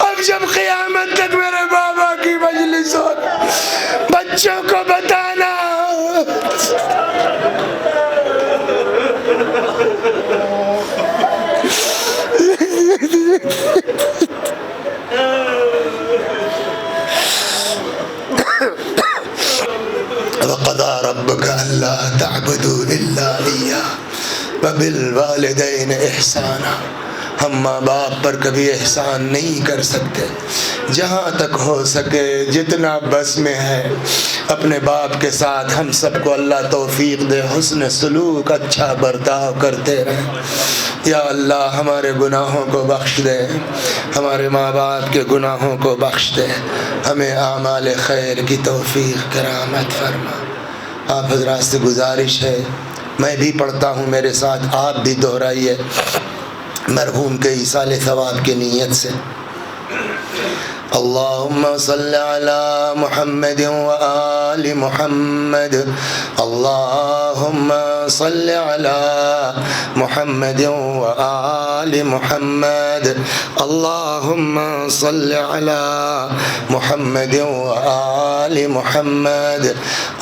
اب جب قیامت تک میرے بابا کی مجلس ہو، بچوں کو بتانا وَقَضَى رَبُّكَ أَلَّا تَعْبُدُوا إِلَّا إِيَّاهُ وَبِالْوَالِدَيْنِ إِحْسَانًا۔ ہم ماں باپ پر کبھی احسان نہیں کر سکتے، جہاں تک ہو سکے جتنا بس میں ہے اپنے باپ کے ساتھ ہم سب کو اللہ توفیق دے، حسن سلوک، اچھا برتاؤ کرتے رہیں۔ یا اللہ ہمارے گناہوں کو بخش دے، ہمارے ماں باپ کے گناہوں کو بخش دے، ہمیں اعمال خیر کی توفیق کرامت فرما۔ آپ حضرات سے گزارش ہے، میں بھی پڑھتا ہوں، میرے ساتھ آپ بھی دہرائیے مرحوم کے ایصال ثواب کی نیت سے۔ اللہم صلی علی محمد وآل محمد، اللہم صلی علی محمد وآل محمد، اللہم صلی علی محمد وآل محمد۔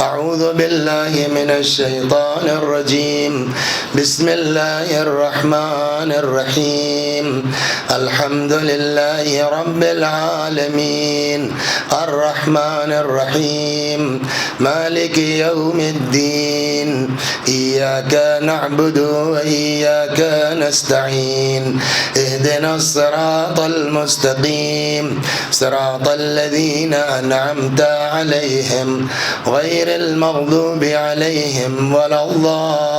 اعوذ باللہ من الشیطان الرجیم، بسم اللہ الرحمن الرحیم، الحمد للہ رب العالمین، الرحمن الرحیم، مالک یوم الدین، ایاک نعبد و ایاک نستعین، اہدنا الصراط المستقیم، صراط الذین انعمت علیہم غیر المغضوب علیہم ولا الضالین۔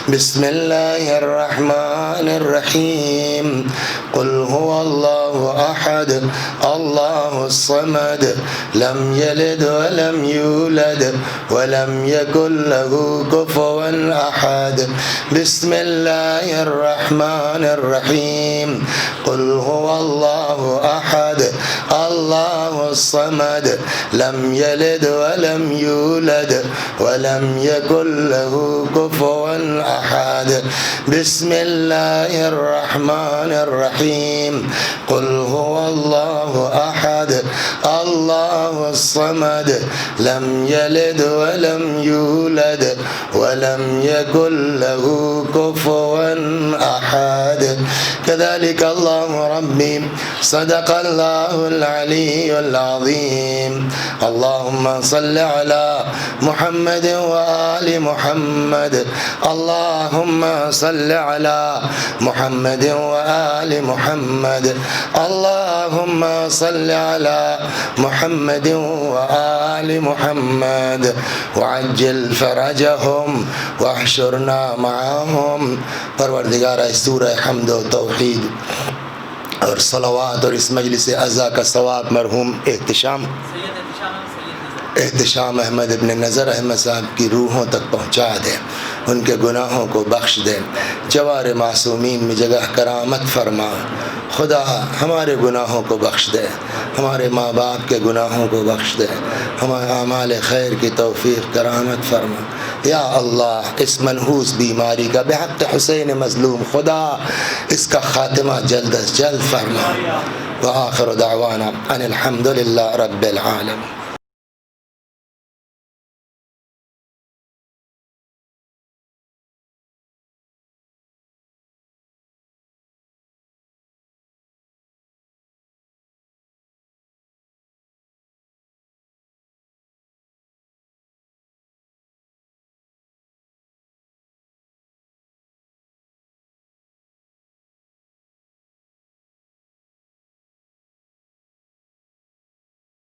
بسم اللہ الرحمن الرحیم، قل هو اللہ احد اللہ الصمد لم یلد ولم یولد ولم یکن له کفوا احد۔ بسم اللہ الرحمن الرحیم، قل هو اللہ احد اللہ الصمد لم یلد ولم یولد ولم یکن له کفوا احد۔ بسم اللہ الرحمن الرحیم، قل هو اللہ احد اللہ الصمد لم یلد ولم یولد ولم یکن له کفوا احد۔ كذلك الله ربي صدق الله العلي العظيم۔ اللهم صل على محمد وآل محمد، اللهم صل على محمد وآل محمد، اللهم صل على محمد وآل محمد، وعجل فرجهم واحشرنا معهم۔ پروردگارہ اس سورہ حمد و توحید اور صلوات اور اس مجلس عزا کا ثواب مرحوم احتشام احمد ابن نظر احمد صاحب کی روحوں تک پہنچا دے، ان کے گناہوں کو بخش دے، جوار معصومین میں جگہ کرامت فرما۔ خدا ہمارے گناہوں کو بخش دے، ہمارے ماں باپ کے گناہوں کو بخش دے، ہمارے اعمال خیر کی توفیق کرامت فرما۔ یا اللہ اس منحوس بیماری کا بحق حسین مظلوم خدا اس کا خاتمہ جلد از جلد فرما۔ وآخر دعوانا ان الحمد للہ رب العالمین۔